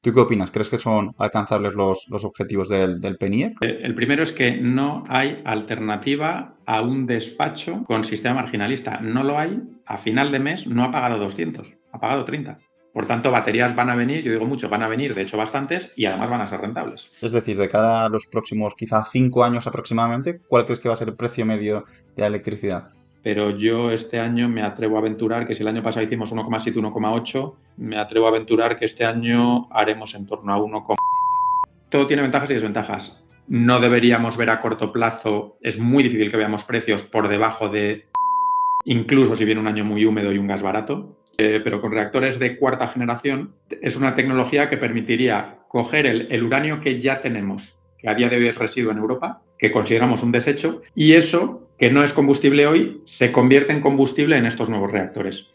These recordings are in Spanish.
¿Tú qué opinas? ¿Crees que son alcanzables los objetivos del PNIEC? El primero es que no hay alternativa a un despacho con sistema marginalista. No lo hay. A final de mes no ha pagado 200, ha pagado 30. Por tanto, baterías van a venir, yo digo mucho, van a venir, de hecho bastantes, y además van a ser rentables. Es decir, de cara a los próximos quizá 5 años aproximadamente, ¿cuál crees que va a ser el precio medio de la electricidad? Pero yo este año me atrevo a aventurar que si el año pasado hicimos 1,7, 1,8, me atrevo a aventurar que este año haremos en torno a 1. Todo tiene ventajas y desventajas. No deberíamos ver a corto plazo, es muy difícil que veamos precios por debajo de, incluso si viene un año muy húmedo y un gas barato, pero con reactores de cuarta generación es una tecnología que permitiría coger el uranio que ya tenemos, que a día de hoy es residuo en Europa, que consideramos un desecho, y eso, que no es combustible hoy, se convierte en combustible en estos nuevos reactores.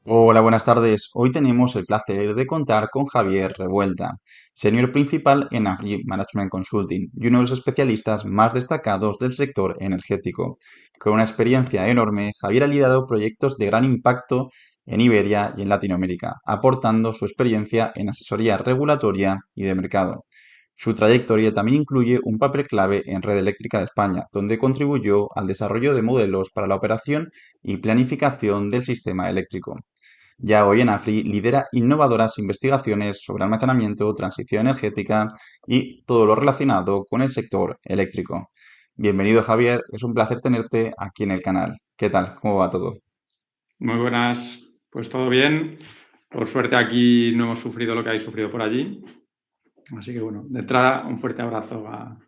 Hola, buenas tardes. Hoy tenemos el placer de contar con Javier Revuelta, senior principal en Agri Management Consulting y uno de los especialistas más destacados del sector energético. Con una experiencia enorme, Javier ha liderado proyectos de gran impacto en Iberia y en Latinoamérica, aportando su experiencia en asesoría regulatoria y de mercado. Su trayectoria también incluye un papel clave en Red Eléctrica de España, donde contribuyó al desarrollo de modelos para la operación y planificación del sistema eléctrico. Ya hoy en AFRI lidera innovadoras investigaciones sobre almacenamiento, transición energética y todo lo relacionado con el sector eléctrico. Bienvenido, Javier, es un placer tenerte aquí en el canal. ¿Qué tal? ¿Cómo va todo? Muy buenas, pues todo bien. Por suerte aquí no hemos sufrido lo que habéis sufrido por allí. Así que bueno, de entrada un fuerte abrazo a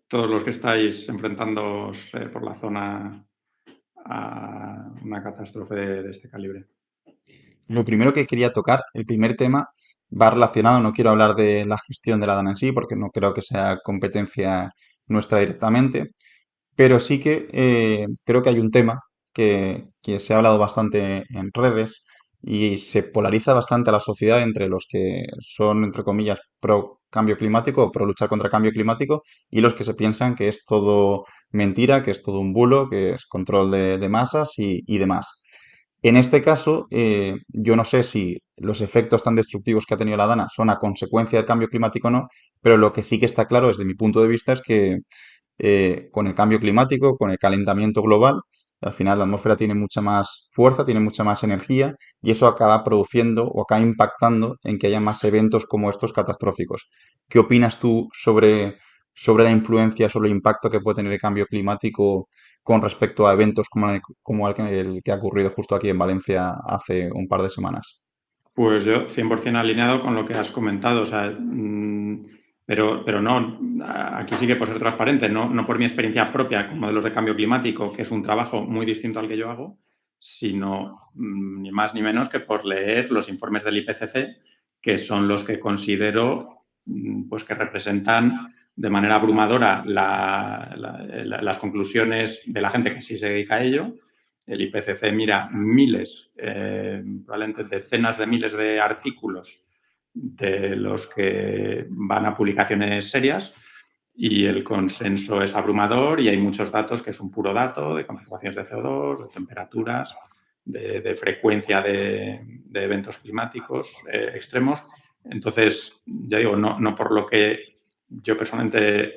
todos los que estáis enfrentándoos por la zona a una catástrofe de este calibre. Lo primero que quería tocar, el primer tema, va relacionado, no quiero hablar de la gestión de la DANA en sí, porque no creo que sea competencia nuestra directamente, pero sí que creo que hay un tema que se ha hablado bastante en redes y se polariza bastante a la sociedad entre los que son, entre comillas, pro cambio climático o pro luchar contra cambio climático y los que se piensan que es todo mentira, que es todo un bulo, que es control de masas y demás. En este caso, yo no sé si los efectos tan destructivos que ha tenido la DANA son a consecuencia del cambio climático o no, pero lo que sí que está claro desde mi punto de vista es que con el cambio climático, con el calentamiento global, al final la atmósfera tiene mucha más fuerza, tiene mucha más energía y eso acaba produciendo o acaba impactando en que haya más eventos como estos catastróficos. ¿Qué opinas tú sobre la influencia, sobre el impacto que puede tener el cambio climático con respecto a eventos como el que ha ocurrido justo aquí en Valencia hace un par de semanas? Pues yo 100% alineado con lo que has comentado, o sea, pero no, aquí sí que por ser transparente, no por mi experiencia propia con modelos de cambio climático, que es un trabajo muy distinto al que yo hago, sino ni más ni menos que por leer los informes del IPCC, que son los que considero pues que representan de manera abrumadora las conclusiones de la gente que sí se dedica a ello. El IPCC mira miles, probablemente decenas de miles de artículos de los que van a publicaciones serias y el consenso es abrumador y hay muchos datos que es un puro dato de concentraciones de CO2, de temperaturas, de frecuencia de eventos climáticos extremos. Entonces, ya digo, no por lo que yo personalmente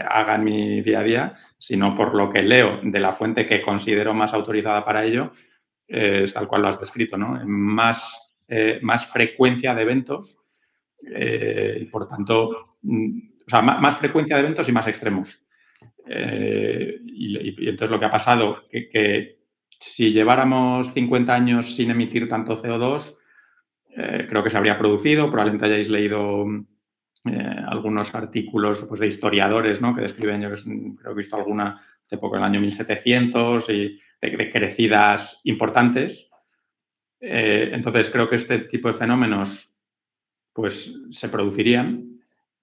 haga en mi día a día, sino por lo que leo de la fuente que considero más autorizada para ello, es tal cual lo has descrito, ¿no? Más frecuencia de eventos y, por tanto, o sea, más frecuencia de eventos y más extremos. Y entonces lo que ha pasado, que si lleváramos 50 años sin emitir tanto CO2, creo que se habría producido, probablemente hayáis leído algunos artículos pues, de historiadores, ¿no? Que describen, yo creo que he visto alguna hace poco, en el año 1700, y de crecidas importantes. Entonces, creo que este tipo de fenómenos pues, se producirían,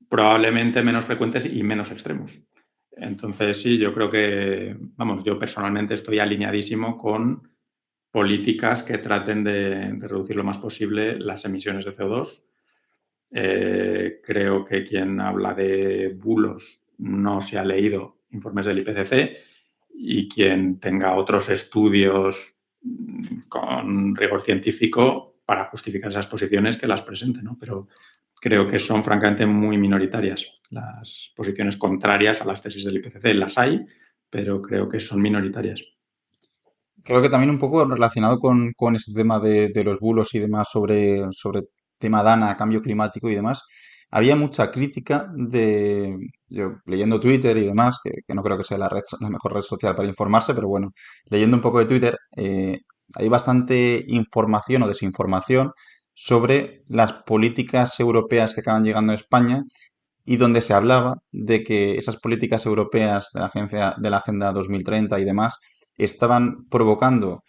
probablemente menos frecuentes y menos extremos. Entonces, sí, yo creo que, vamos, yo personalmente estoy alineadísimo con políticas que traten de reducir lo más posible las emisiones de CO2. Creo que quien habla de bulos no se ha leído informes del IPCC y quien tenga otros estudios con rigor científico para justificar esas posiciones que las presenten, ¿no? Pero creo que son francamente muy minoritarias las posiciones contrarias a las tesis del IPCC. Las hay, pero creo que son minoritarias. Creo que también un poco relacionado con este tema de los bulos y demás sobre tema DANA, cambio climático y demás, había mucha crítica yo leyendo Twitter y demás, que no creo que sea la mejor red social para informarse, pero bueno, leyendo un poco de Twitter, hay bastante información o desinformación sobre las políticas europeas que acaban llegando a España y donde se hablaba de que esas políticas europeas de la Agenda 2030 y demás estaban provocando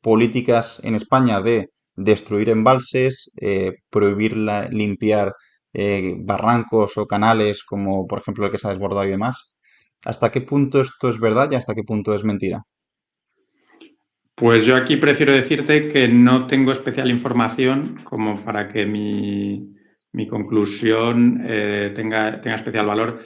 políticas en España de destruir embalses, prohibir limpiar barrancos o canales, como por ejemplo el que se ha desbordado y demás. ¿Hasta qué punto esto es verdad y hasta qué punto es mentira? Pues yo aquí prefiero decirte que no tengo especial información como para que mi conclusión tenga especial valor.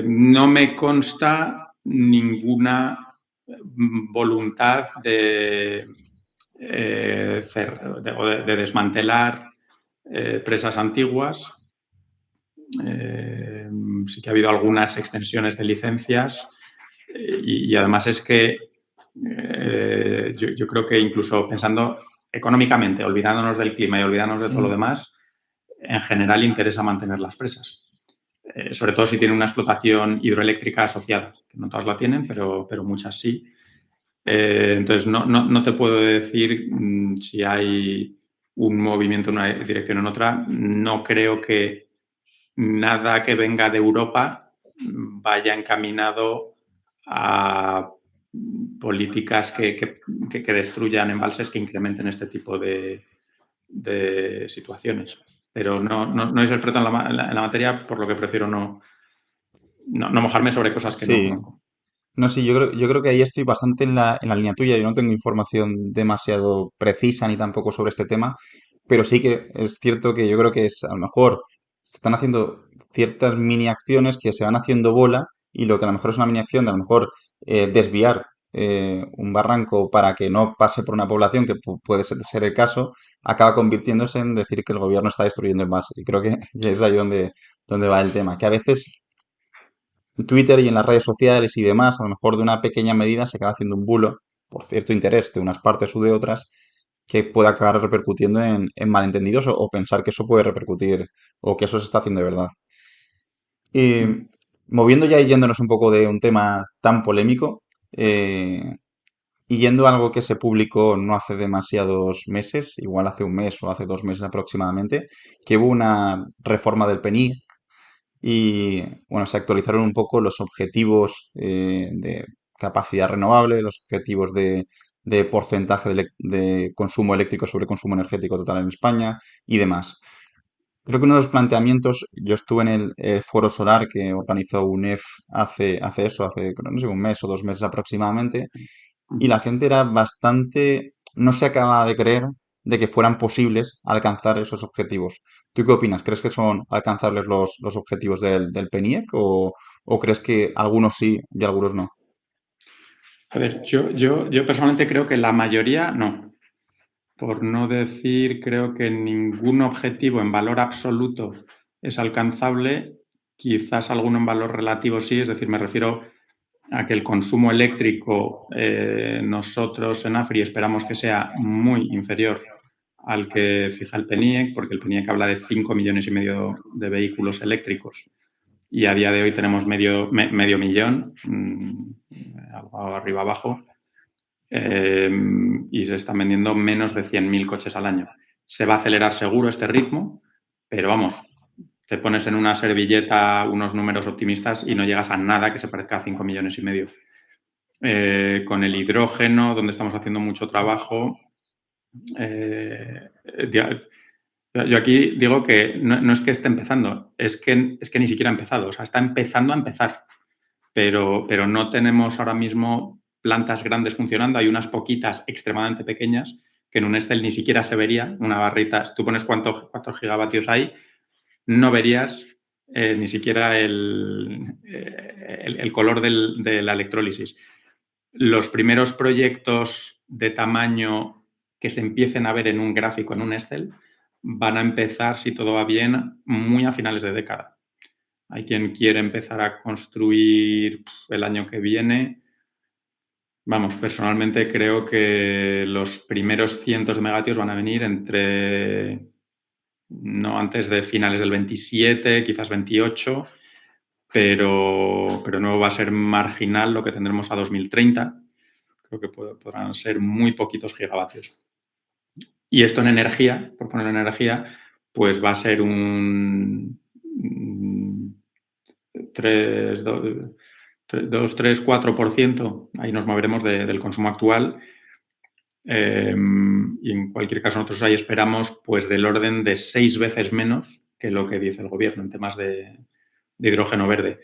No me consta ninguna voluntad de desmantelar presas antiguas. Eh, sí que ha habido algunas extensiones de licencias y además es que yo creo que incluso pensando económicamente, olvidándonos del clima y olvidándonos de todo lo Mm. demás, en general interesa mantener las presas. Sobre todo si tienen una explotación hidroeléctrica asociada, que no todas la tienen, pero muchas sí. Entonces, no te puedo decir si hay un movimiento en una dirección o en otra. No creo que nada que venga de Europa vaya encaminado a políticas que destruyan embalses, que incrementen este tipo de situaciones. Pero no es experto en la materia, por lo que prefiero no mojarme sobre cosas que no Sí, conozco. no, sí, yo creo que ahí estoy bastante en la línea tuya. Yo no tengo información demasiado precisa ni tampoco sobre este tema, pero sí que es cierto que yo creo que a lo mejor se están haciendo ciertas mini acciones que se van haciendo bola y lo que a lo mejor es una mini acción de a lo mejor desviar un barranco para que no pase por una población, que puede ser el caso, acaba convirtiéndose en decir que el gobierno está destruyendo embalses. Y creo que es ahí donde va el tema, que a veces en Twitter y en las redes sociales y demás, a lo mejor de una pequeña medida se acaba haciendo un bulo por cierto interés de unas partes u de otras que puede acabar repercutiendo en malentendidos o pensar que eso puede repercutir o que eso se está haciendo de verdad. Y moviendo ya y yéndonos un poco de un tema tan polémico y yendo a algo que se publicó no hace demasiados meses, igual hace un mes o hace 2 meses aproximadamente, que hubo una reforma del PNI y bueno, se actualizaron un poco los objetivos de capacidad renovable, los objetivos de porcentaje de consumo eléctrico sobre consumo energético total en España y demás. Creo que uno de los planteamientos, yo estuve en el Foro Solar que organizó UNEF hace no sé, un mes o 2 meses aproximadamente, y la gente era bastante, no se acaba de creer de que fueran posibles alcanzar esos objetivos. ¿Tú qué opinas? ¿Crees que son alcanzables los objetivos del PNIEC o crees que algunos sí y algunos no? A ver, yo personalmente creo que la mayoría no. Por no decir, creo que ningún objetivo en valor absoluto es alcanzable, quizás alguno en valor relativo sí, es decir, me refiero a que el consumo eléctrico nosotros en AFRI esperamos que sea muy inferior al que fija el PNIEC, porque el PNIEC habla de 5,5 millones de vehículos eléctricos y a día de hoy tenemos medio millón, algo arriba abajo, y se están vendiendo menos de 100.000 coches al año. Se va a acelerar seguro este ritmo, pero vamos, te pones en una servilleta unos números optimistas y no llegas a nada que se parezca a 5,5 millones. Con el hidrógeno, donde estamos haciendo mucho trabajo, yo aquí digo que no es que esté empezando, es que ni siquiera ha empezado, o sea, está empezando a empezar, pero no tenemos ahora mismo plantas grandes funcionando, hay unas poquitas extremadamente pequeñas que en un Excel ni siquiera se vería, una barrita, si tú pones cuántos gigavatios hay, no verías ni siquiera el color de la electrólisis. Los primeros proyectos de tamaño que se empiecen a ver en un gráfico, en un Excel, van a empezar, si todo va bien, muy a finales de década. Hay quien quiere empezar a construir el año que viene. Vamos, personalmente creo que los primeros cientos de megavatios van a venir no antes de finales del 27, quizás 28, pero no va a ser marginal lo que tendremos a 2030. Creo que podrán ser muy poquitos gigavatios. Y esto en energía, por ponerlo en energía, pues va a ser un 3, 2, 3, 4%. Ahí nos moveremos del consumo actual. Y en cualquier caso, nosotros ahí esperamos pues del orden de 6 veces menos que lo que dice el gobierno en temas de hidrógeno verde.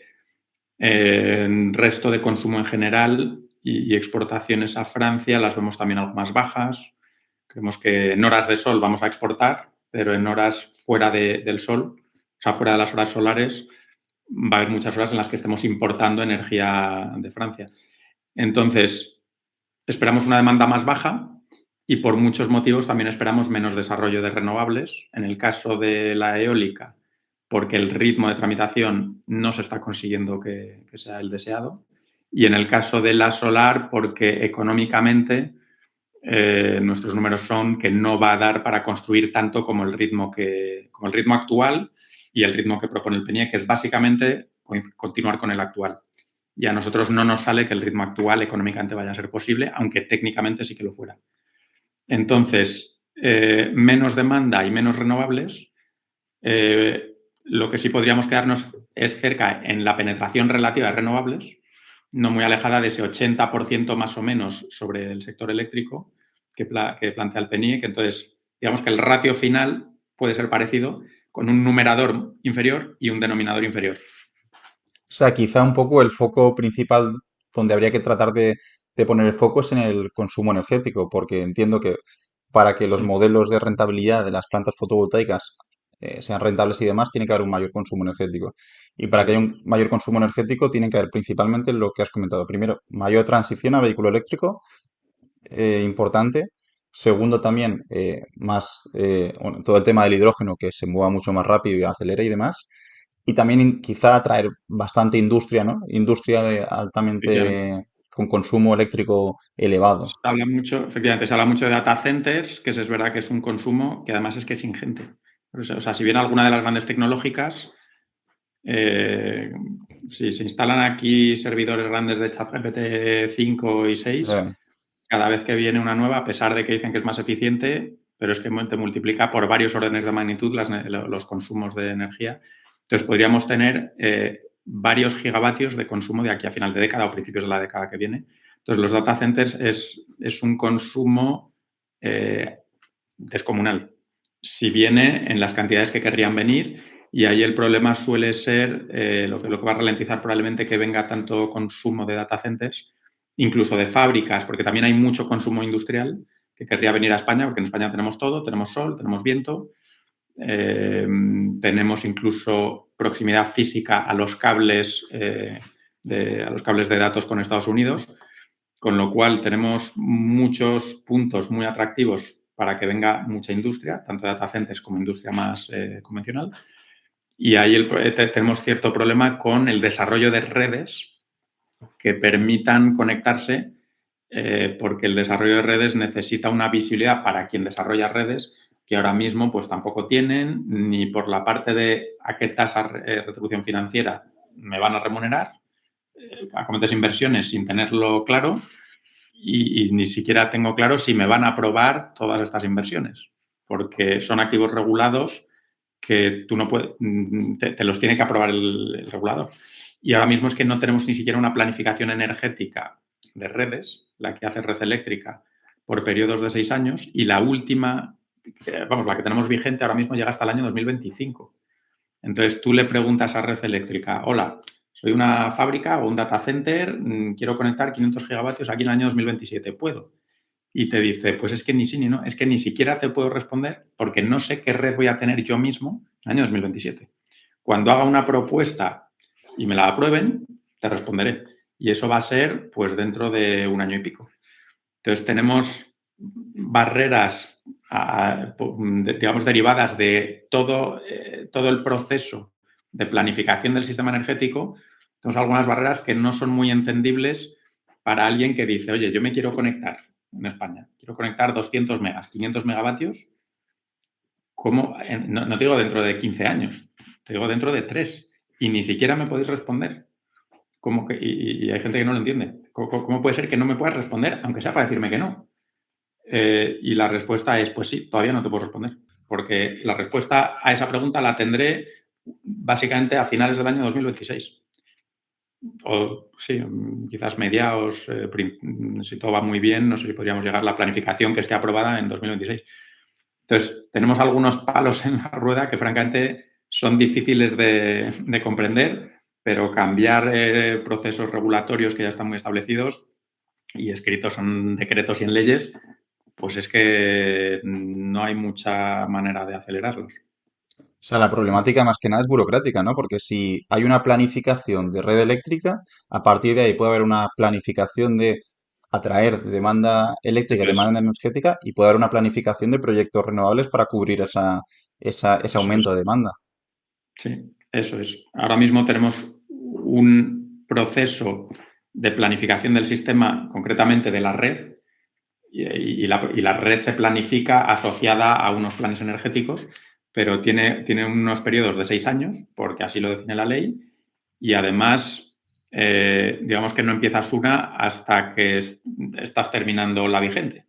En resto de consumo en general y exportaciones a Francia las vemos también algo más bajas. Creemos que en horas de sol vamos a exportar, pero en horas fuera del sol, o sea, fuera de las horas solares, va a haber muchas horas en las que estemos importando energía de Francia. Entonces, esperamos una demanda más baja y por muchos motivos también esperamos menos desarrollo de renovables. En el caso de la eólica, porque el ritmo de tramitación no se está consiguiendo que sea el deseado. Y en el caso de la solar, porque económicamente nuestros números son que no va a dar para construir tanto como el ritmo actual y el ritmo que propone el PNIE, que es básicamente continuar con el actual. Y a nosotros no nos sale que el ritmo actual económicamente vaya a ser posible, aunque técnicamente sí que lo fuera. Entonces, menos demanda y menos renovables. Lo que sí podríamos quedarnos es cerca en la penetración relativa de renovables, no muy alejada de ese 80% más o menos sobre el sector eléctrico que plantea el PNIE, que entonces, digamos que el ratio final puede ser parecido con un numerador inferior y un denominador inferior. O sea, quizá un poco el foco principal donde habría que tratar de poner el foco es en el consumo energético, porque entiendo que para que los Sí, modelos de rentabilidad de las plantas fotovoltaicas sean rentables y demás, tiene que haber un mayor consumo energético. Y para que haya correcto. un mayor consumo energético, tiene que haber principalmente lo que has comentado. Primero, mayor transición a vehículo eléctrico, importante. Segundo, también bueno, todo el tema del hidrógeno, que se mueva mucho más rápido y acelere y demás. Y también quizá atraer bastante industria, ¿no? Industria de Efectivamente. altamente con consumo eléctrico elevado. Se habla mucho, efectivamente, se habla mucho de data centers, que es verdad que es un consumo que además es que es ingente. O sea, si bien alguna de las grandes tecnológicas, eh, si se instalan aquí servidores grandes de ChatGPT 5 y 6, Eh, cada vez que viene una nueva, a pesar de que dicen que es más eficiente, pero es que te multiplica por varios órdenes de magnitud los consumos de energía. Entonces, podríamos tener varios gigavatios de consumo de aquí a final de década o principios de la década que viene. Entonces, los data centers es un consumo descomunal. Si viene en las cantidades que querrían venir, y ahí el problema suele ser lo que va a ralentizar probablemente que venga tanto consumo de data centers, incluso de fábricas, porque también hay mucho consumo industrial que querría venir a España, porque en España tenemos todo, tenemos sol, tenemos viento, tenemos incluso proximidad física a los cables, a los cables de datos con Estados Unidos, con lo cual tenemos muchos puntos muy atractivos para que venga mucha industria, tanto data centers como industria más convencional. Y ahí tenemos cierto problema con el desarrollo de redes que permitan conectarse, porque el desarrollo de redes necesita una visibilidad para quien desarrolla redes que ahora mismo pues tampoco tienen, ni por la parte de a qué tasa retribución financiera me van a remunerar, acometes inversiones sin tenerlo claro, y ni siquiera tengo claro si me van a aprobar todas estas inversiones, porque son activos regulados que tú no puedes, te los tiene que aprobar el regulador. Y ahora mismo es que no tenemos ni siquiera una planificación energética de redes, la que hace Red Eléctrica, por periodos de 6 años, y la última, vamos, la que tenemos vigente ahora mismo llega hasta el año 2025. Entonces tú le preguntas a Red Eléctrica, hola, soy una fábrica o un data center, quiero conectar 500 gigavatios aquí en el año 2027, ¿puedo? Y te dice, pues es que ni sí ni no, es que ni siquiera te puedo responder porque no sé qué red voy a tener yo mismo en el año 2027. Cuando haga una propuesta y me la aprueben, te responderé. y eso va a ser pues dentro de un año y pico. Entonces tenemos barreras, digamos, derivadas de todo el proceso de planificación del sistema energético. Tenemos algunas barreras que no son muy entendibles para alguien que dice, oye, yo me quiero conectar en España, quiero conectar 200 megas, 500 megavatios. ¿Cómo? No te digo dentro de 15 años, te digo dentro de 3 y ni siquiera me podéis responder. Y hay gente que no lo entiende. ¿Cómo puede ser que no me puedas responder, aunque sea para decirme que no? Y la respuesta es, pues sí, todavía no te puedo responder, porque la respuesta a esa pregunta la tendré básicamente a finales del año 2026. O sí, quizás mediados, si todo va muy bien, no sé si podríamos llegar a la planificación que esté aprobada en 2026. Entonces, tenemos algunos palos en la rueda que francamente son difíciles de comprender, pero cambiar procesos regulatorios que ya están muy establecidos y escritos en decretos y en leyes, pues es que no hay mucha manera de acelerarlos. O sea, la problemática más que nada es burocrática, ¿no? Porque si hay una planificación de red eléctrica, a partir de ahí puede haber una planificación de atraer demanda eléctrica y Eso es, demanda energética y puede haber una planificación de proyectos renovables para cubrir ese eso es. aumento de demanda. Sí, eso es. Ahora mismo tenemos un proceso de planificación del sistema, concretamente de la red, y la red se planifica asociada a unos planes energéticos, pero tiene unos periodos de 6 años, porque así lo define la ley, y además, digamos que no empiezas una hasta que estás terminando la vigente.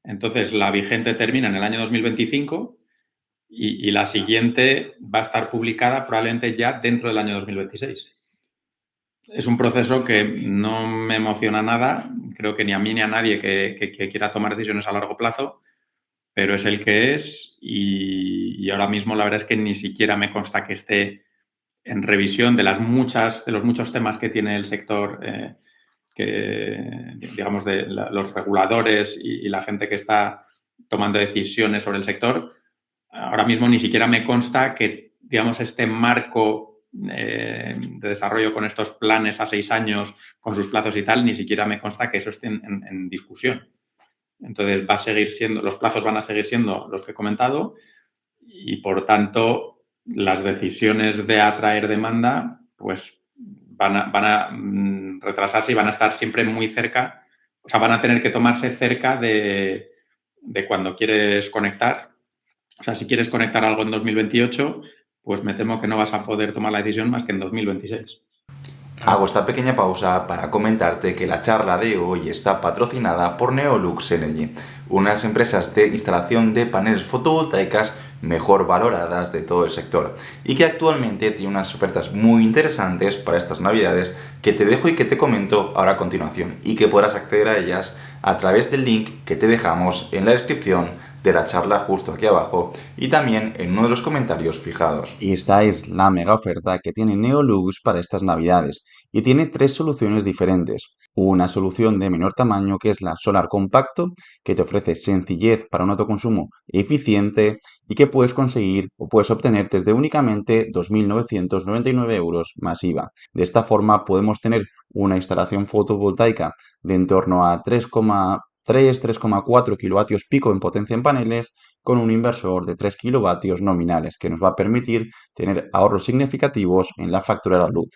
Entonces, la vigente termina en el año 2025 y la siguiente va a estar publicada probablemente ya dentro del año 2026. Es un proceso que no me emociona nada, creo que ni a mí ni a nadie que quiera tomar decisiones a largo plazo, pero es el que es y ahora mismo la verdad es que ni siquiera me consta que esté en revisión de los muchos temas que tiene el sector, digamos, de los reguladores y la gente que está tomando decisiones sobre el sector. Ahora mismo ni siquiera me consta que, digamos, este marco de desarrollo con estos planes a 6 años, con sus plazos y tal, ni siquiera me consta que eso esté en discusión. Entonces, va a seguir siendo, los plazos van a seguir siendo los que he comentado y, por tanto, las decisiones de atraer demanda, pues van a retrasarse y van a estar siempre muy cerca, o sea, van a tener que tomarse cerca de cuando quieres conectar. O sea, si quieres conectar algo en 2028, pues me temo que no vas a poder tomar la decisión más que en 2026. Hago esta pequeña pausa para comentarte que la charla de hoy está patrocinada por Neolux Energy, unas empresas de instalación de paneles fotovoltaicas mejor valoradas de todo el sector y que actualmente tiene unas ofertas muy interesantes para estas navidades que te dejo y que te comento ahora a continuación y que podrás acceder a ellas a través del link que te dejamos en la descripción de la charla justo aquí abajo y también en uno de los comentarios fijados. Y esta es la mega oferta que tiene Neolux para estas navidades y tiene tres soluciones diferentes. Una solución de menor tamaño que es la Solar Compacto, que te ofrece sencillez para un autoconsumo eficiente y que puedes conseguir o puedes obtener desde únicamente 2.999 euros más IVA. De esta forma podemos tener una instalación fotovoltaica de en torno a 3,4 kilovatios pico en potencia en paneles con un inversor de 3 kilovatios nominales que nos va a permitir tener ahorros significativos en la factura de la luz.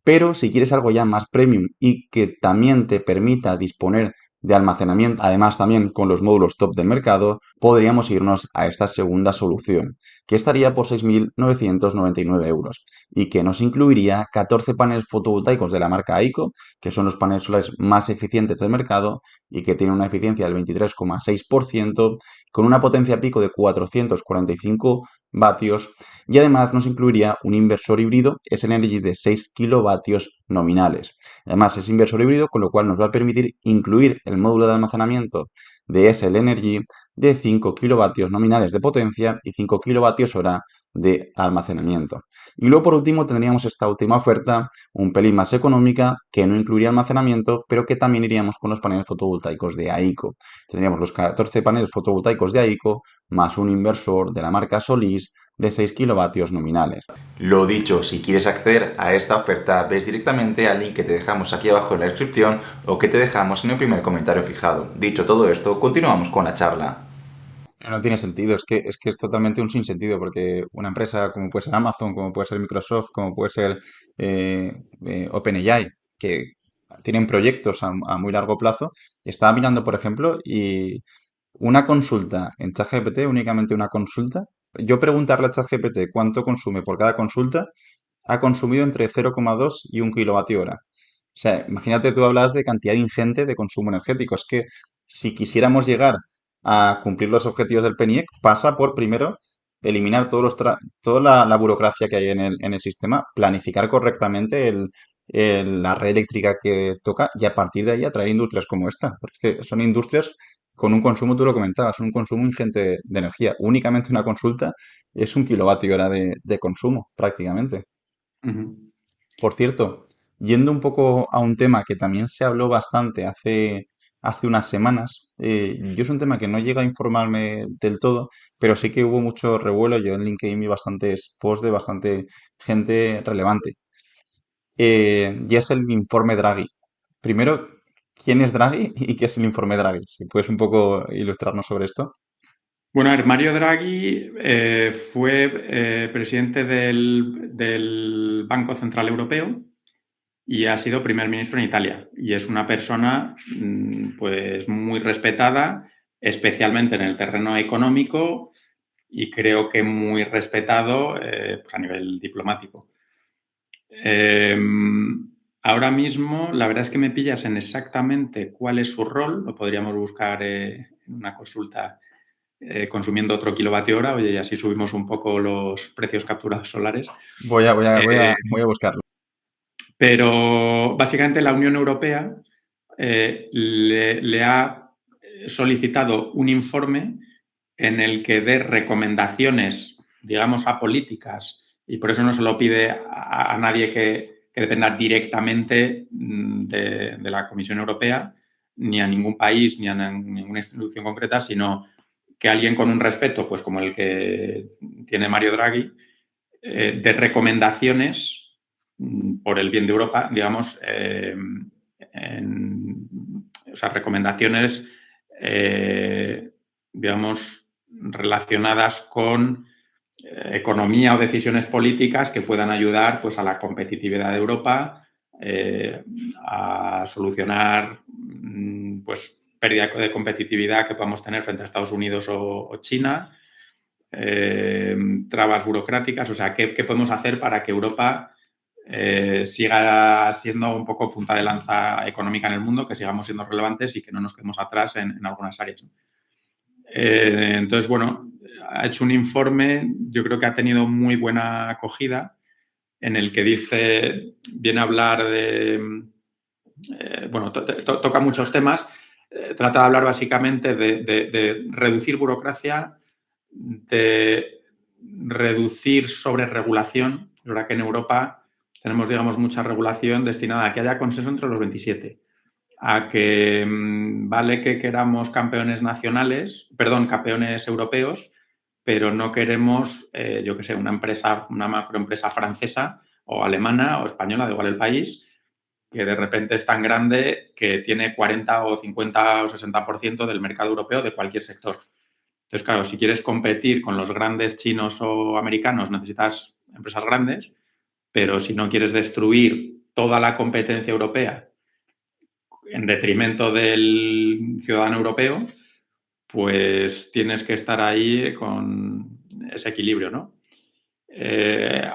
Pero si quieres algo ya más premium y que también te permita disponer de almacenamiento, además también con los módulos top del mercado, podríamos irnos a esta segunda solución, que estaría por 6.999 euros y que nos incluiría 14 paneles fotovoltaicos de la marca Aico, que son los paneles solares más eficientes del mercado y que tienen una eficiencia del 23,6%, con una potencia pico de 445 vatios y además nos incluiría un inversor híbrido S-Energy de 6 kilovatios nominales. Además es inversor híbrido, con lo cual nos va a permitir incluir el módulo de almacenamiento de SL Energy de 5 kilovatios nominales de potencia y 5 kilovatios hora de almacenamiento. Y luego por último tendríamos esta última oferta, un pelín más económica, que no incluiría almacenamiento, pero que también iríamos con los paneles fotovoltaicos de AICO. Tendríamos los 14 paneles fotovoltaicos de AICO más un inversor de la marca Solís de 6 kilovatios nominales. Lo dicho, si quieres acceder a esta oferta, ves directamente al link que te dejamos aquí abajo en la descripción o que te dejamos en el primer comentario fijado. Dicho todo esto, continuamos con la charla. No tiene sentido, es que es totalmente un sinsentido, porque una empresa como puede ser Amazon, como puede ser Microsoft, como puede ser OpenAI, que tienen proyectos a muy largo plazo, estaba mirando, por ejemplo, y una consulta en ChatGPT, únicamente una consulta, yo preguntarle a ChatGPT cuánto consume por cada consulta, ha consumido entre 0,2 y 1 kWh. O sea, imagínate, tú hablas de cantidad ingente de consumo energético. Es que si quisiéramos llegar a cumplir los objetivos del PNIEC, pasa por primero eliminar toda la burocracia que hay en el sistema, planificar correctamente la red eléctrica que toca y a partir de ahí atraer industrias como esta. Porque es que son industrias con un consumo, tú lo comentabas, un consumo ingente de energía. Únicamente una consulta es 1 kWh de consumo, prácticamente. Ujú. Por cierto, yendo un poco a un tema que también se habló bastante hace unas semanas, yo es un tema que no llega a informarme del todo, pero sí que hubo mucho revuelo. Yo en LinkedIn vi bastantes posts de bastante gente relevante. Y es el informe Draghi. Primero, ¿quién es Draghi y qué es el informe Draghi? Si puedes un poco ilustrarnos sobre esto. Bueno, a ver, Mario Draghi fue presidente del Banco Central Europeo y ha sido primer ministro en Italia. Y es una persona pues muy respetada, especialmente en el terreno económico y creo que muy respetado pues a nivel diplomático. Ahora mismo, la verdad es que me pillas en exactamente cuál es su rol. Lo podríamos buscar en una consulta consumiendo otro kilovatio hora. Oye, y así subimos un poco los precios capturados solares. Voy a, voy a, voy Eh, a, voy a buscarlo. pero básicamente la Unión Europea le ha solicitado un informe en el que dé recomendaciones, digamos, a políticas, y por eso no se lo pide a nadie que dependa directamente de la Comisión Europea, ni a ningún país, ni a ninguna institución concreta, sino que alguien con un respeto, pues como el que tiene Mario Draghi, de recomendaciones por el bien de Europa, digamos, o sea, recomendaciones, digamos, relacionadas con economía o decisiones políticas que puedan ayudar pues, a la competitividad de Europa, a solucionar pues, pérdida de competitividad que podamos tener frente a Estados Unidos o China, trabas burocráticas, o sea, ¿qué podemos hacer para que Europa siga siendo un poco punta de lanza económica en el mundo, que sigamos siendo relevantes y que no nos quedemos atrás en algunas áreas? Entonces, bueno, ha hecho un informe, yo creo que ha tenido muy buena acogida, en el que viene a hablar de, bueno, toca muchos temas, trata de hablar básicamente de reducir burocracia, de reducir sobreregulación. Es verdad que en Europa tenemos, digamos, mucha regulación destinada a que haya consenso entre los 27, a que vale que queramos campeones nacionales, perdón, campeones europeos, pero no queremos, yo qué sé, una macroempresa francesa o alemana o española, da igual el país, que de repente es tan grande que tiene 40 o 50 o 60% del mercado europeo de cualquier sector. Entonces, claro, si quieres competir con los grandes chinos o americanos, necesitas empresas grandes, pero si no quieres destruir toda la competencia europea en detrimento del ciudadano europeo, pues tienes que estar ahí con ese equilibrio, ¿no?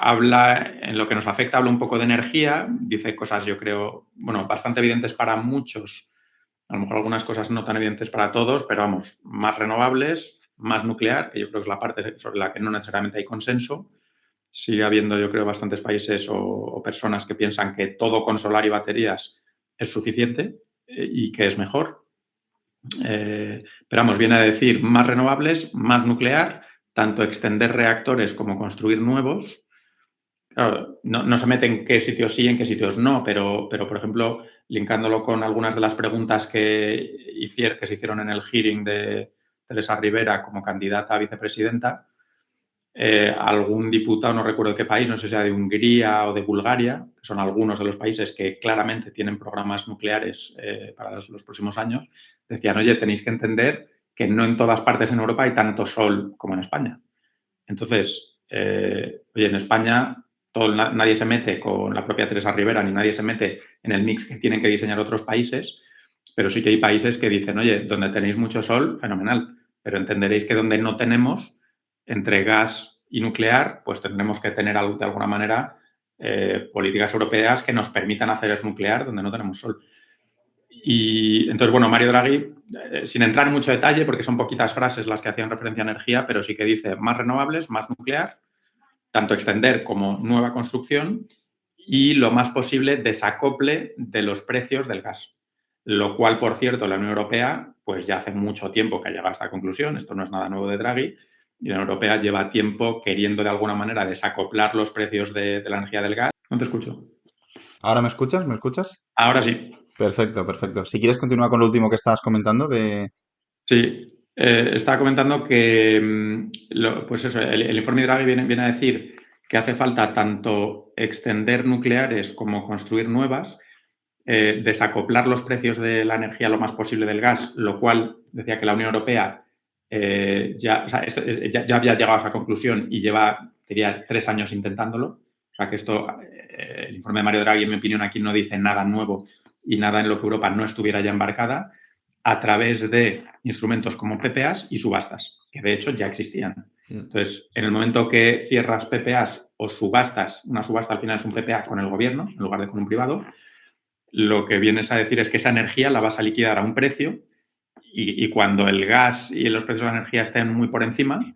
Habla, en lo que nos afecta, habla un poco de energía, dice cosas, yo creo, bueno, bastante evidentes para muchos, a lo mejor algunas cosas no tan evidentes para todos, pero vamos, más renovables, más nuclear, que yo creo que es la parte sobre la que no necesariamente hay consenso. Sigue habiendo, yo creo, bastantes países o personas que piensan que todo con solar y baterías es suficiente y que es mejor. Pero vamos, viene a decir más renovables, más nuclear, tanto extender reactores como construir nuevos. Claro, no se mete en qué sitios sí, en qué sitios no, pero por ejemplo, linkándolo con algunas de las preguntas que se hicieron en el hearing de Teresa Rivera como candidata a vicepresidenta, algún diputado, no recuerdo de qué país, no sé si era de Hungría o de Bulgaria, que son algunos de los países que claramente tienen programas nucleares para los próximos años, decían, oye, tenéis que entender que no en todas partes en Europa hay tanto sol como en España. Entonces, oye, en España nadie se mete con la propia Teresa Rivera ni nadie se mete en el mix que tienen que diseñar otros países, pero sí que hay países que dicen, oye, donde tenéis mucho sol, fenomenal, pero entenderéis que donde no tenemos, entre gas y nuclear, pues tendremos que tener de alguna manera políticas europeas que nos permitan hacer nuclear donde no tenemos sol. Y entonces, bueno, Mario Draghi, sin entrar en mucho detalle, porque son poquitas frases las que hacían referencia a energía, pero sí que dice más renovables, más nuclear, tanto extender como nueva construcción y lo más posible desacople de los precios del gas. Lo cual, por cierto, la Unión Europea, pues ya hace mucho tiempo que ha llegado a esta conclusión, esto no es nada nuevo de Draghi, y la Unión Europea lleva tiempo queriendo de alguna manera desacoplar los precios de la energía del gas. No te escucho. ¿Ahora me escuchas? ¿Me escuchas? Ahora sí. Perfecto, perfecto. Si quieres continuar con lo último que estabas comentando de... Sí, estaba comentando que, pues eso, el informe de Draghi viene a decir que hace falta tanto extender nucleares como construir nuevas, desacoplar los precios de la energía lo más posible del gas, lo cual decía que la Unión Europea ya había llegado a esa conclusión y lleva, diría, 3 años intentándolo. O sea que esto, el informe de Mario Draghi, en mi opinión, aquí no dice nada nuevo y nada en lo que Europa no estuviera ya embarcada, a través de instrumentos como PPAs y subastas, que de hecho ya existían. Entonces, en el momento que cierras PPAs o subastas, una subasta al final es un PPA con el gobierno en lugar de con un privado, lo que vienes a decir es que esa energía la vas a liquidar a un precio y cuando el gas y los precios de la energía estén muy por encima,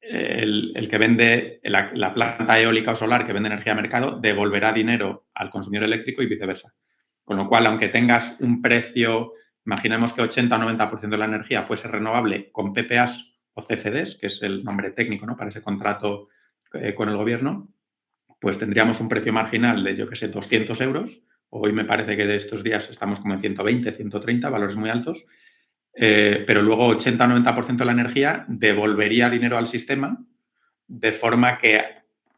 el que vende la planta eólica o solar que vende energía a mercado devolverá dinero al consumidor eléctrico y viceversa. Con lo cual, aunque tengas un precio, imaginemos que 80 o 90% de la energía fuese renovable con PPAs o CFDs, que es el nombre técnico, ¿no?, para ese contrato con el gobierno, pues tendríamos un precio marginal de, yo qué sé, 200 euros. Hoy me parece que de estos días estamos como en 120, 130, valores muy altos. Pero luego 80 o 90% de la energía devolvería dinero al sistema, de forma que,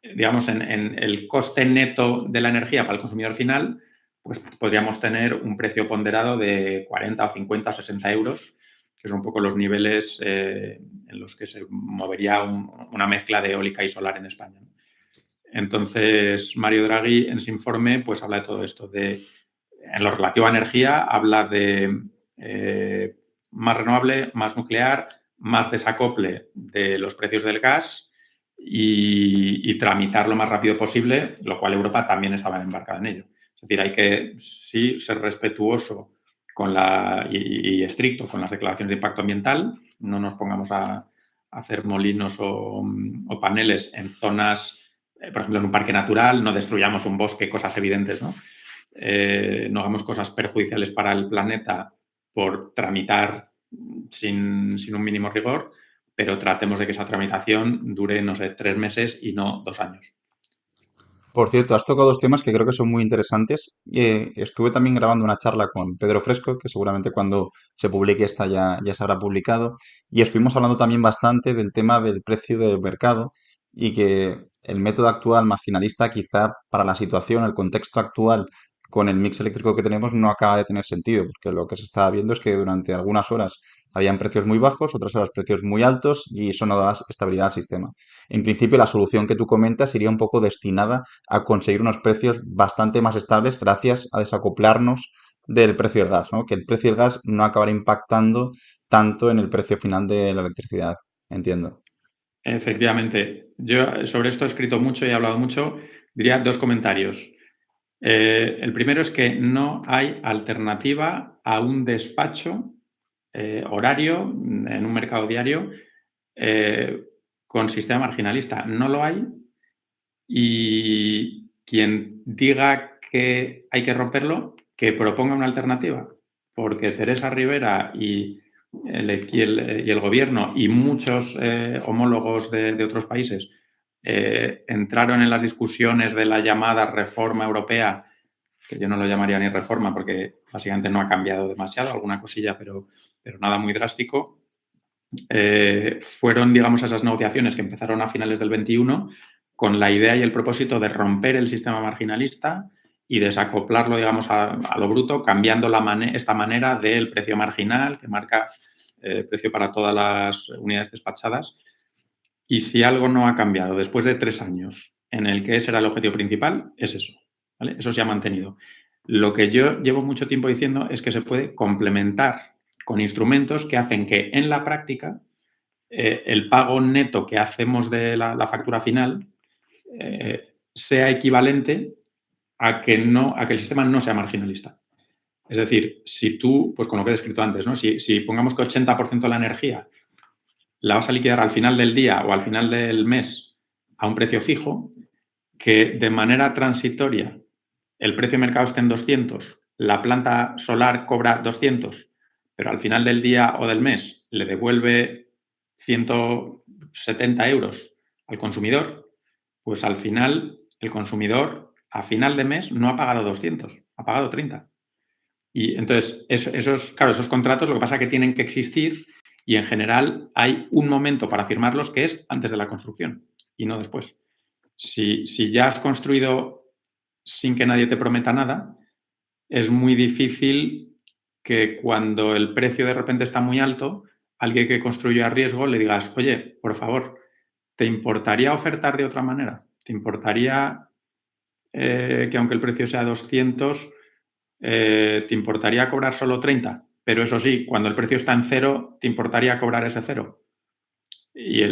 digamos, en el coste neto de la energía para el consumidor final, pues podríamos tener un precio ponderado de 40 o 50 o 60 euros, que son un poco los niveles en los que se movería una mezcla de eólica y solar en España. Entonces, Mario Draghi en ese informe pues habla de todo esto. En lo relativo a energía, habla de más renovable, más nuclear, más desacople de los precios del gas y tramitar lo más rápido posible, lo cual Europa también estaba embarcada en ello. Es decir, hay que sí ser respetuoso y estricto con las declaraciones de impacto ambiental. No nos pongamos a hacer molinos o paneles en zonas, por ejemplo, en un parque natural, no destruyamos un bosque, cosas evidentes, ¿no? No hagamos cosas perjudiciales para el planeta por tramitar sin un mínimo rigor, pero tratemos de que esa tramitación dure, no sé, 3 meses y no 2 años. Por cierto, has tocado dos temas que creo que son muy interesantes. Estuve también grabando una charla con Pedro Fresco, que seguramente cuando se publique esta ya se habrá publicado, y estuvimos hablando también bastante del tema del precio del mercado y que el método actual marginalista quizá para la situación, el contexto actual con el mix eléctrico que tenemos no acaba de tener sentido, porque lo que se está viendo es que durante algunas horas habían precios muy bajos, otras horas precios muy altos y eso no da estabilidad al sistema. En principio, la solución que tú comentas iría un poco destinada a conseguir unos precios bastante más estables gracias a desacoplarnos del precio del gas, ¿no? Que el precio del gas no acabará impactando tanto en el precio final de la electricidad, entiendo. Efectivamente, yo sobre esto he escrito mucho y he hablado mucho. Diría 2 comentarios. El primero es que no hay alternativa a un despacho horario en un mercado diario con sistema marginalista. No lo hay y quien diga que hay que romperlo, que proponga una alternativa, porque Teresa Rivera y y el gobierno y muchos homólogos de otros países entraron en las discusiones de la llamada reforma europea, que yo no lo llamaría ni reforma porque básicamente no ha cambiado demasiado, alguna cosilla, pero nada muy drástico. Fueron, digamos, esas negociaciones que empezaron a finales del 21 con la idea y el propósito de romper el sistema marginalista y desacoplarlo, digamos, a lo bruto, cambiando esta manera del precio marginal, que marca precio para todas las unidades despachadas. Y si algo no ha cambiado después de 3 años en el que ese era el objetivo principal, es eso, ¿vale? Eso se ha mantenido. Lo que yo llevo mucho tiempo diciendo es que se puede complementar con instrumentos que hacen que en la práctica el pago neto que hacemos de la factura final sea equivalente a que el sistema no sea marginalista. Es decir, si tú, pues con lo que he descrito antes, ¿no? Si pongamos que 80% de la energía la vas a liquidar al final del día o al final del mes a un precio fijo, que de manera transitoria el precio de mercado esté en 200, la planta solar cobra 200, pero al final del día o del mes le devuelve 170 euros al consumidor, pues al final el consumidor a final de mes no ha pagado 200, ha pagado 30. Y entonces esos contratos lo que pasa es que tienen que existir y en general hay un momento para firmarlos que es antes de la construcción y no después. Si ya has construido sin que nadie te prometa nada, es muy difícil que cuando el precio de repente está muy alto, alguien que construyó a riesgo le digas, oye, por favor, ¿te importaría ofertar de otra manera? ¿Te importaría que aunque el precio sea 200, te importaría cobrar solo 30? Pero eso sí, cuando el precio está en 0, ¿te importaría cobrar ese 0? Y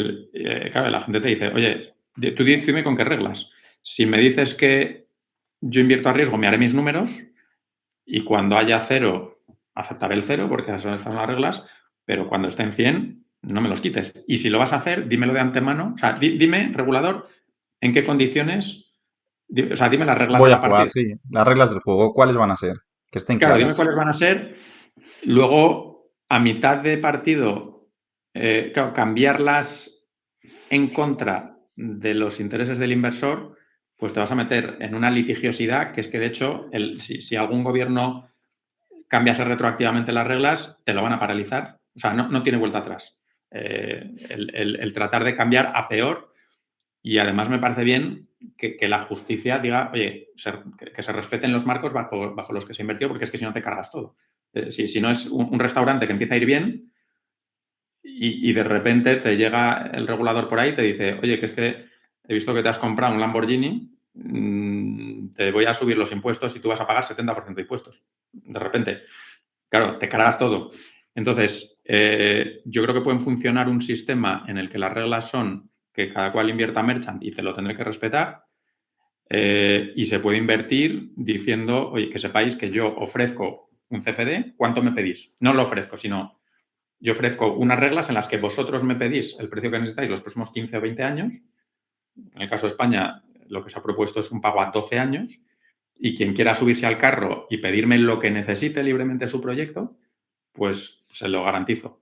claro, la gente te dice, oye, tú dime con qué reglas. Si me dices que yo invierto a riesgo, me haré mis números y cuando haya 0, aceptaré el 0 porque esas son las reglas, pero cuando esté en 100, no me los quites. Y si lo vas a hacer, dímelo de antemano. O sea, dime, regulador, en qué condiciones, o sea, dime las reglas de Voy a la jugar, partida. sí. Las reglas del juego, ¿cuáles van a ser? Que estén Claro, dime claras. cuáles van a ser. Luego, a mitad de partido, claro, cambiarlas en contra de los intereses del inversor, pues te vas a meter en una litigiosidad que es que, de hecho, si algún gobierno cambiase retroactivamente las reglas, te lo van a paralizar. O sea, no tiene vuelta atrás. El tratar de cambiar a peor y además me parece bien que la justicia diga, oye, que se respeten los marcos bajo los que se invirtió, porque es que si no te cargas todo. Si no es un restaurante que empieza a ir bien y de repente te llega el regulador por ahí y te dice, oye, que es que he visto que te has comprado un Lamborghini, te voy a subir los impuestos y tú vas a pagar 70% de impuestos. De repente, claro, te cargas todo. Entonces, yo creo que pueden funcionar un sistema en el que las reglas son que cada cual invierta merchant y te lo tendré que respetar. Y se puede invertir diciendo, oye, que sepáis que yo ofrezco un CFD, ¿cuánto me pedís? No lo ofrezco, sino yo ofrezco unas reglas en las que vosotros me pedís el precio que necesitáis los próximos 15 o 20 años. En el caso de España, lo que se ha propuesto es un pago a 12 años y quien quiera subirse al carro y pedirme lo que necesite libremente su proyecto, pues se lo garantizo.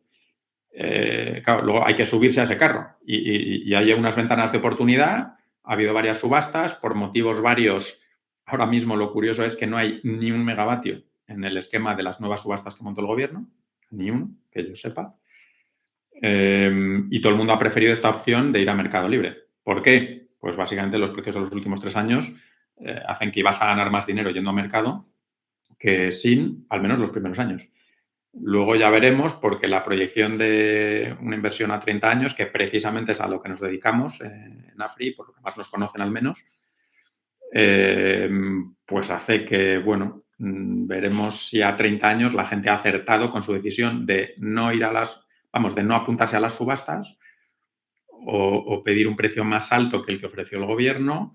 Claro, luego hay que subirse a ese carro y hay unas ventanas de oportunidad. Ha habido varias subastas por motivos varios. Ahora mismo lo curioso es que no hay ni un megavatio en el esquema de las nuevas subastas que montó el gobierno, ni uno, que yo sepa. Y todo el mundo ha preferido esta opción de ir a mercado libre. ¿Por qué? Pues básicamente los precios de los últimos 3 años hacen que ibas a ganar más dinero yendo a mercado que sin, al menos los primeros años. Luego ya veremos, porque la proyección de una inversión a 30 años, que precisamente es a lo que nos dedicamos en AFRI, por lo que más nos conocen al menos, pues hace que, bueno, veremos si a 30 años la gente ha acertado con su decisión de no ir de no apuntarse a las subastas o pedir un precio más alto que el que ofreció el gobierno.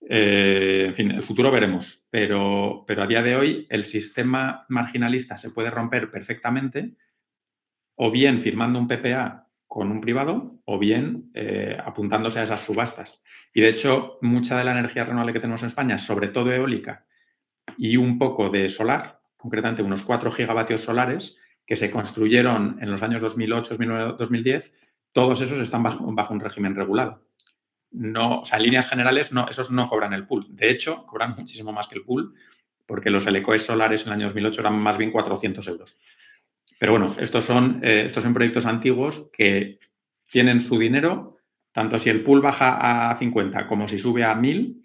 En fin, el futuro veremos, pero a día de hoy el sistema marginalista se puede romper perfectamente o bien firmando un PPA con un privado o bien apuntándose a esas subastas. Y de hecho, mucha de la energía renovable que tenemos en España, sobre todo eólica y un poco de solar, concretamente unos 4 gigavatios solares, que se construyeron en los años 2008, 2009, 2010, todos esos están bajo un régimen regulado. No, o sea, en líneas generales, no, esos no cobran el pool. De hecho, cobran muchísimo más que el pool, porque los helicoes solares en el año 2008 eran más bien 400 euros. Pero bueno, estos son proyectos antiguos que tienen su dinero, tanto si el pool baja a 50 como si sube a 1000,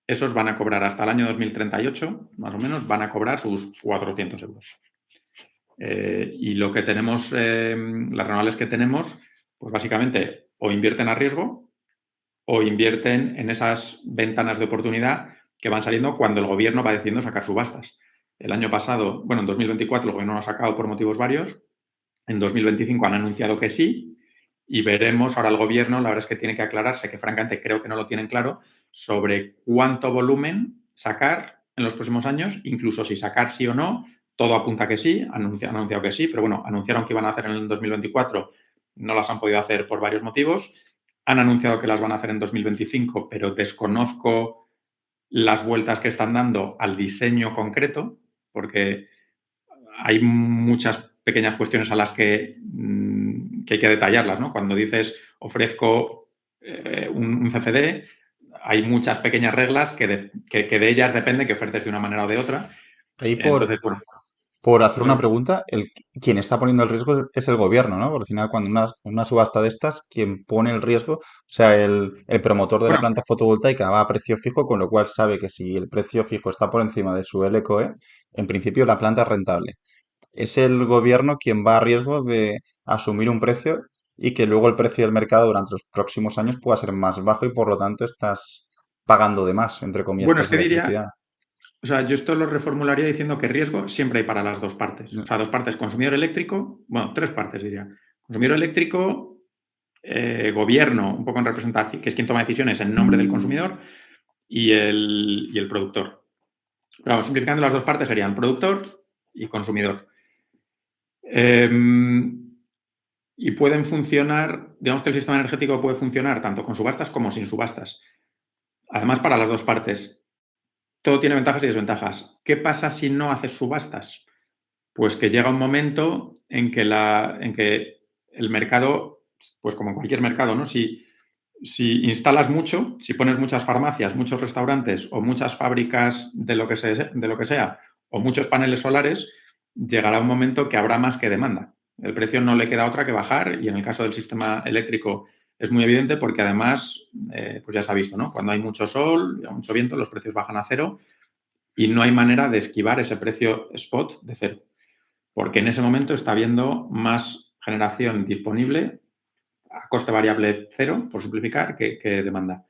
esos van a cobrar hasta el año 2038, más o menos, van a cobrar sus 400 euros. Y lo que tenemos, las renovables que tenemos, pues básicamente o invierten a riesgo o invierten en esas ventanas de oportunidad que van saliendo cuando el gobierno va decidiendo sacar subastas. El año pasado, bueno, en 2024 el gobierno lo ha sacado por motivos varios. En 2025 han anunciado que sí y veremos ahora el gobierno, la verdad es que tiene que aclararse, que francamente creo que no lo tienen claro, sobre cuánto volumen sacar en los próximos años, incluso si sacar sí o no, todo apunta que sí, han anunciado que sí, pero bueno, anunciaron que iban a hacer en el 2024, no las han podido hacer por varios motivos, han anunciado que las van a hacer en 2025, pero desconozco las vueltas que están dando al diseño concreto, porque hay muchas pequeñas cuestiones a las que hay que detallarlas, ¿no? Cuando dices ofrezco un CFD, hay muchas pequeñas reglas que de ellas depende que ofertes de una manera o de otra. Ahí Entonces, bueno, por hacer una pues, pregunta, quien está poniendo el riesgo es el gobierno, ¿no? Porque al final, cuando una subasta de estas, quien pone el riesgo, o sea, el promotor de la bueno, planta fotovoltaica va a precio fijo, con lo cual sabe que si el precio fijo está por encima de su LCOE, en principio la planta es rentable. Es el gobierno quien va a riesgo de asumir un precio y que luego el precio del mercado durante los próximos años pueda ser más bajo y por lo tanto estás pagando de más, entre comillas, bueno, por es esa que diría, electricidad. o sea, yo esto lo reformularía diciendo que riesgo siempre hay para las dos partes. O sea, dos partes, consumidor eléctrico, bueno, tres partes diría. Consumidor eléctrico, gobierno, un poco en representación, que es quien toma decisiones en nombre del consumidor, y el productor. Pero vamos, simplificando, las dos partes serían productor y consumidor. Y pueden funcionar, digamos que el sistema energético puede funcionar tanto con subastas como sin subastas. Además, para las dos partes. Todo tiene ventajas y desventajas. ¿Qué pasa si no haces subastas? Pues que llega un momento en que el mercado, pues como en cualquier mercado, ¿no? Si instalas mucho, si pones muchas farmacias, muchos restaurantes o muchas fábricas de lo que sea, o muchos paneles solares, llegará un momento que habrá más que demanda. El precio no le queda otra que bajar y en el caso del sistema eléctrico es muy evidente porque además, pues ya se ha visto, ¿no? Cuando hay mucho sol y mucho viento, los precios bajan a cero y no hay manera de esquivar ese precio spot de cero, porque en ese momento está habiendo más generación disponible a coste variable cero, por simplificar, que demanda.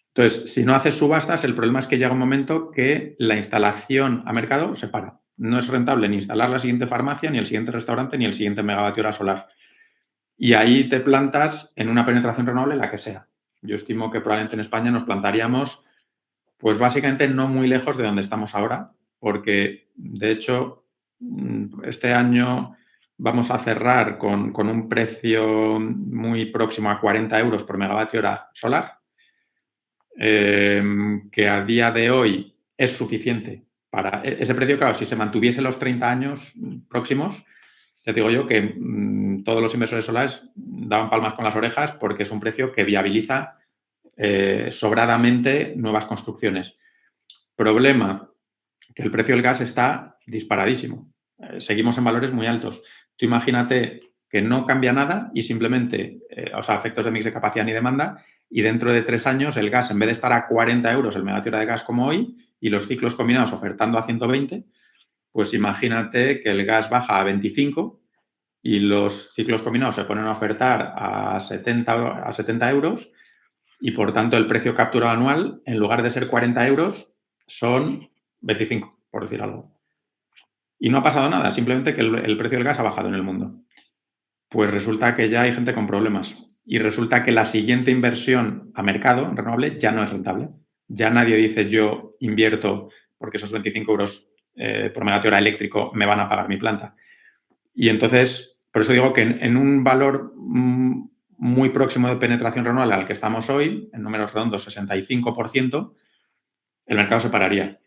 Entonces, si no haces subastas, el problema es que llega un momento que la instalación a mercado se para. No es rentable ni instalar la siguiente farmacia, ni el siguiente restaurante, ni el siguiente megavatio hora solar. Y ahí te plantas en una penetración renovable, la que sea. Yo estimo que probablemente en España nos plantaríamos, pues básicamente no muy lejos de donde estamos ahora, porque de hecho este año vamos a cerrar con un precio muy próximo a 40 euros por megavatio hora solar, que a día de hoy es suficiente para ese precio. Claro, si se mantuviese los 30 años próximos, te digo yo que todos los inversores solares daban palmas con las orejas porque es un precio que viabiliza sobradamente nuevas construcciones. Problema, que el precio del gas está disparadísimo. Seguimos en valores muy altos. Tú imagínate que no cambia nada y simplemente, o sea, efectos de mix de capacidad ni demanda, y dentro de 3 años el gas, en vez de estar a 40 euros el megavatio hora de gas como hoy, y los ciclos combinados ofertando a 120, pues imagínate que el gas baja a 25 y los ciclos combinados se ponen a ofertar a 70 euros y, por tanto, el precio capturado anual, en lugar de ser 40 euros, son 25, por decir algo. Y no ha pasado nada, simplemente que el precio del gas ha bajado en el mundo. Pues resulta que ya hay gente con problemas y resulta que la siguiente inversión a mercado renovable ya no es rentable. Ya nadie dice yo invierto porque esos 25 euros por megavatio hora eléctrico me van a pagar mi planta. Y entonces, por eso digo que en un valor muy próximo de penetración renovable al que estamos hoy, en números redondos 65%, el mercado se pararía.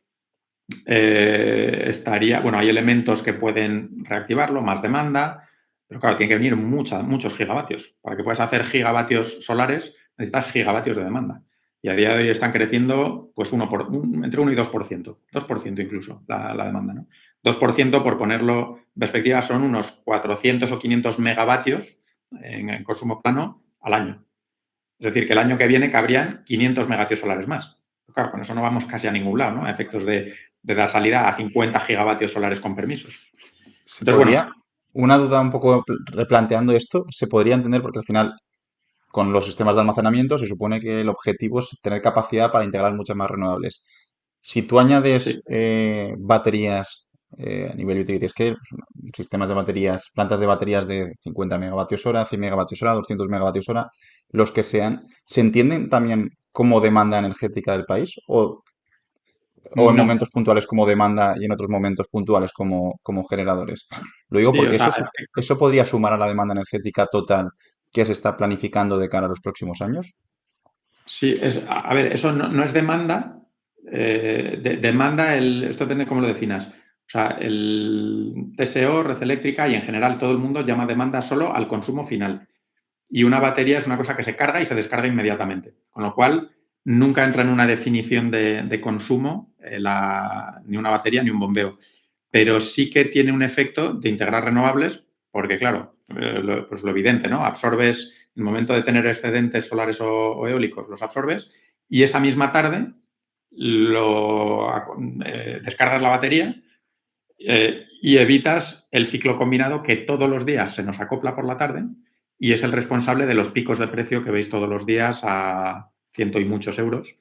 bueno, hay elementos que pueden reactivarlo, más demanda, pero claro, tiene que venir muchos gigavatios. Para que puedas hacer gigavatios solares, necesitas gigavatios de demanda. Y a día de hoy están creciendo pues entre 1 y 2%, 2% incluso la demanda, ¿no? 2%, por ponerlo en perspectiva, son unos 400 o 500 megavatios en consumo plano al año. Es decir, que el año que viene cabrían 500 megavatios solares más. Pero claro, con eso no vamos casi a ningún lado, ¿no? A efectos de dar salida a 50 gigavatios solares con permisos. Se Entonces, podría, bueno, una duda un poco replanteando esto, se podría entender porque al final con los sistemas de almacenamiento se supone que el objetivo es tener capacidad para integrar muchas más renovables. Si tú añades sí, baterías a nivel utility scale, sistemas de baterías, plantas de baterías de 50 megavatios hora, 100 megavatios hora, 200 megavatios hora, los que sean, ¿se entienden también como demanda energética del país? ¿O en no. momentos puntuales como demanda y en otros momentos puntuales como generadores? Lo digo Sí, o porque sea, eso podría sumar a la demanda energética total que se está planificando de cara a los próximos años. sí, a ver, eso no es demanda. Demanda, esto depende de cómo lo definas. O sea, el TSO, red eléctrica y en general todo el mundo llama demanda solo al consumo final. Y una batería es una cosa que se carga y se descarga inmediatamente. Con lo cual, nunca entra en una definición de consumo ni una batería ni un bombeo. Pero sí que tiene un efecto de integrar renovables, porque claro, pues lo evidente, ¿no? Absorbes, en el momento de tener excedentes solares o eólicos, los absorbes y esa misma tarde descargas la batería y evitas el ciclo combinado que todos los días se nos acopla por la tarde y es el responsable de los picos de precio que veis todos los días a ciento y muchos euros.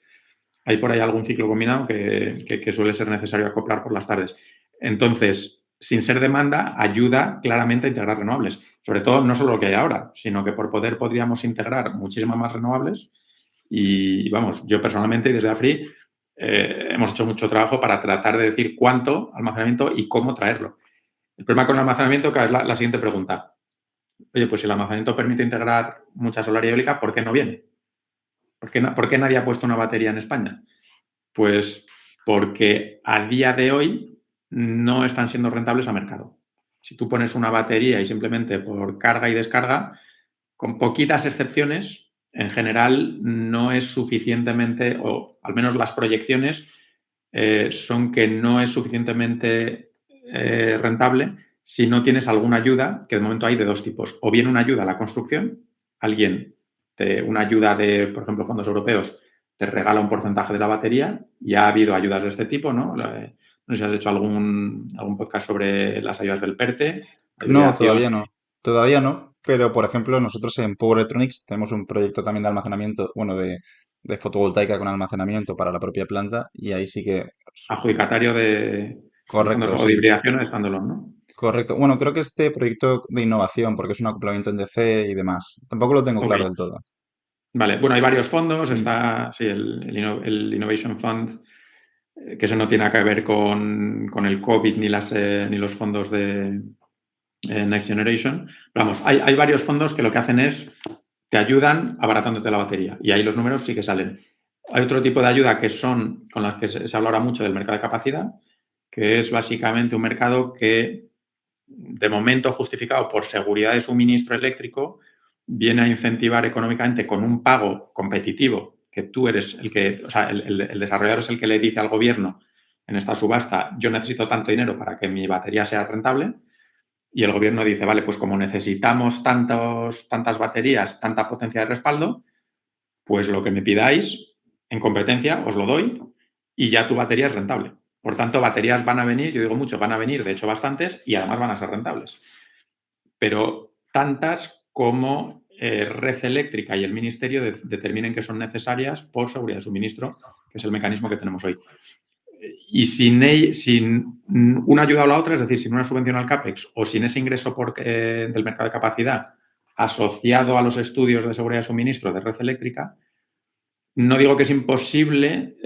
Hay por ahí algún ciclo combinado que suele ser necesario acoplar por las tardes. Entonces, sin ser demanda, ayuda claramente a integrar renovables. Sobre todo, no solo lo que hay ahora, sino que por poder podríamos integrar muchísimas más renovables. Y vamos, yo personalmente desde AFRI hemos hecho mucho trabajo para tratar de decir cuánto almacenamiento y cómo traerlo. El problema con el almacenamiento que es la siguiente pregunta. Oye, pues si el almacenamiento permite integrar mucha solar y eólica, ¿por qué no viene? ¿Por qué nadie ha puesto una batería en España? Pues porque a día de hoy no están siendo rentables a mercado. Si tú pones una batería y simplemente por carga y descarga, con poquitas excepciones, en general no es suficientemente, o al menos las proyecciones son que no es suficientemente rentable si no tienes alguna ayuda, que de momento hay de dos tipos. O bien una ayuda a la construcción, una ayuda de, por ejemplo, fondos europeos, te regala un porcentaje de la batería y ha habido ayudas de este tipo, ¿no? No sé si has hecho algún podcast sobre las ayudas del PERTE, la No, hibridación. todavía no. Todavía no. Pero, por ejemplo, nosotros en Power Electronics tenemos un proyecto también de almacenamiento, bueno, de fotovoltaica con almacenamiento para la propia planta y ahí sí que... Adjudicatario de fondos Correcto, o de sí. hibridación de standalone, ¿no? Correcto. Bueno, creo que este proyecto de innovación, porque es un acoplamiento en DC y demás. Tampoco lo tengo Ok, claro del todo. vale. Bueno, hay varios fondos. Mm. Está, sí, el Innovation Fund, que eso no tiene nada que ver con el COVID ni los fondos de Next Generation. Vamos, hay varios fondos que lo que hacen es te ayudan abaratándote la batería y ahí los números sí que salen. Hay otro tipo de ayuda que son con las que se habla ahora mucho del mercado de capacidad, que es básicamente un mercado que de momento justificado por seguridad de suministro eléctrico viene a incentivar económicamente con un pago competitivo que tú eres o sea, el desarrollador es el que le dice al gobierno en esta subasta, yo necesito tanto dinero para que mi batería sea rentable, y el gobierno dice, vale, pues como necesitamos tantas baterías, tanta potencia de respaldo, pues lo que me pidáis en competencia os lo doy y ya tu batería es rentable. Por tanto, baterías van a venir, yo digo mucho, van a venir, de hecho bastantes, y además van a ser rentables. Pero tantas como Red Eléctrica y el Ministerio determinen que son necesarias por seguridad de suministro, que es el mecanismo que tenemos hoy. Y sin una ayuda o la otra, es decir, sin una subvención al CAPEX o sin ese ingreso del mercado de capacidad asociado a los estudios de seguridad de suministro de red eléctrica, no digo que es imposible,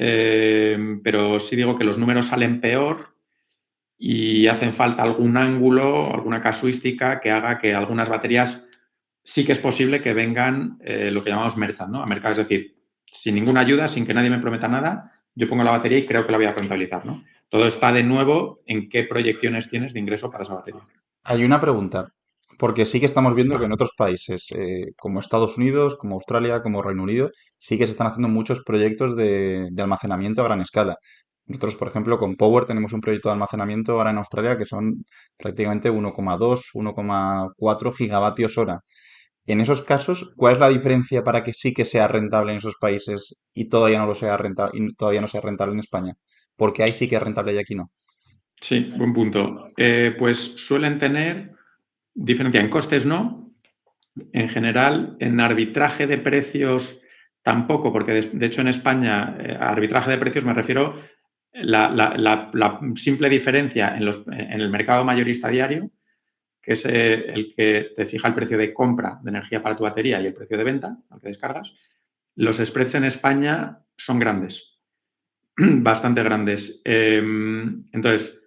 pero sí digo que los números salen peor y hacen falta algún ángulo, alguna casuística que haga que algunas baterías sí que es posible que vengan lo que llamamos merchant, ¿no? A mercado, es decir, sin ninguna ayuda, sin que nadie me prometa nada, yo pongo la batería y creo que la voy a rentabilizar, ¿no? Todo está de nuevo en qué proyecciones tienes de ingreso para esa batería. Hay una pregunta, porque sí que estamos viendo que en otros países, como Estados Unidos, como Australia, como Reino Unido, sí que se están haciendo muchos proyectos de almacenamiento a gran escala. Nosotros, por ejemplo, con Power tenemos un proyecto de almacenamiento ahora en Australia que son prácticamente 1,2, 1,4 gigavatios hora. En esos casos, ¿cuál es la diferencia para que sí que sea rentable en esos países y todavía no lo sea rentable, y todavía no sea rentable en España? Porque ahí sí que es rentable y aquí no. Sí, buen punto. Pues suelen tener diferencia en costes, no. En general, en arbitraje de precios tampoco, porque de hecho en España, arbitraje de precios me refiero la simple diferencia en el mercado mayorista diario, que es el que te fija el precio de compra de energía para tu batería y el precio de venta, al que descargas. Los spreads en España son grandes, bastante grandes. Entonces,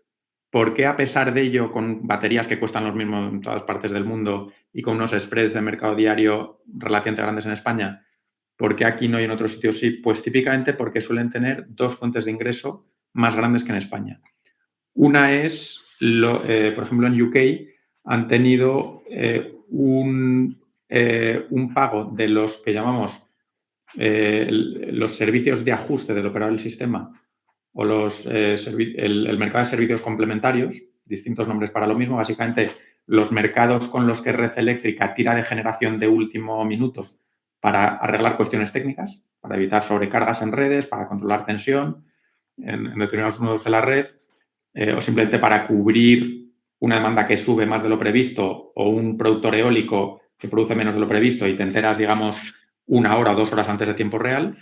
¿por qué a pesar de ello, con baterías que cuestan lo mismo en todas partes del mundo y con unos spreads de mercado diario relativamente grandes en España, por qué aquí no y en otros sitios sí? Pues típicamente porque suelen tener dos fuentes de ingreso más grandes que en España. Una es, por ejemplo, en UK han tenido un pago de los que llamamos los servicios de ajuste del operador del sistema o el mercado de servicios complementarios, distintos nombres para lo mismo, básicamente los mercados con los que Red Eléctrica tira de generación de último minuto para arreglar cuestiones técnicas, para evitar sobrecargas en redes, para controlar tensión en determinados nodos de la red, o simplemente para cubrir una demanda que sube más de lo previsto o un productor eólico que produce menos de lo previsto y te enteras, digamos, 1 hora o 2 horas antes de tiempo real.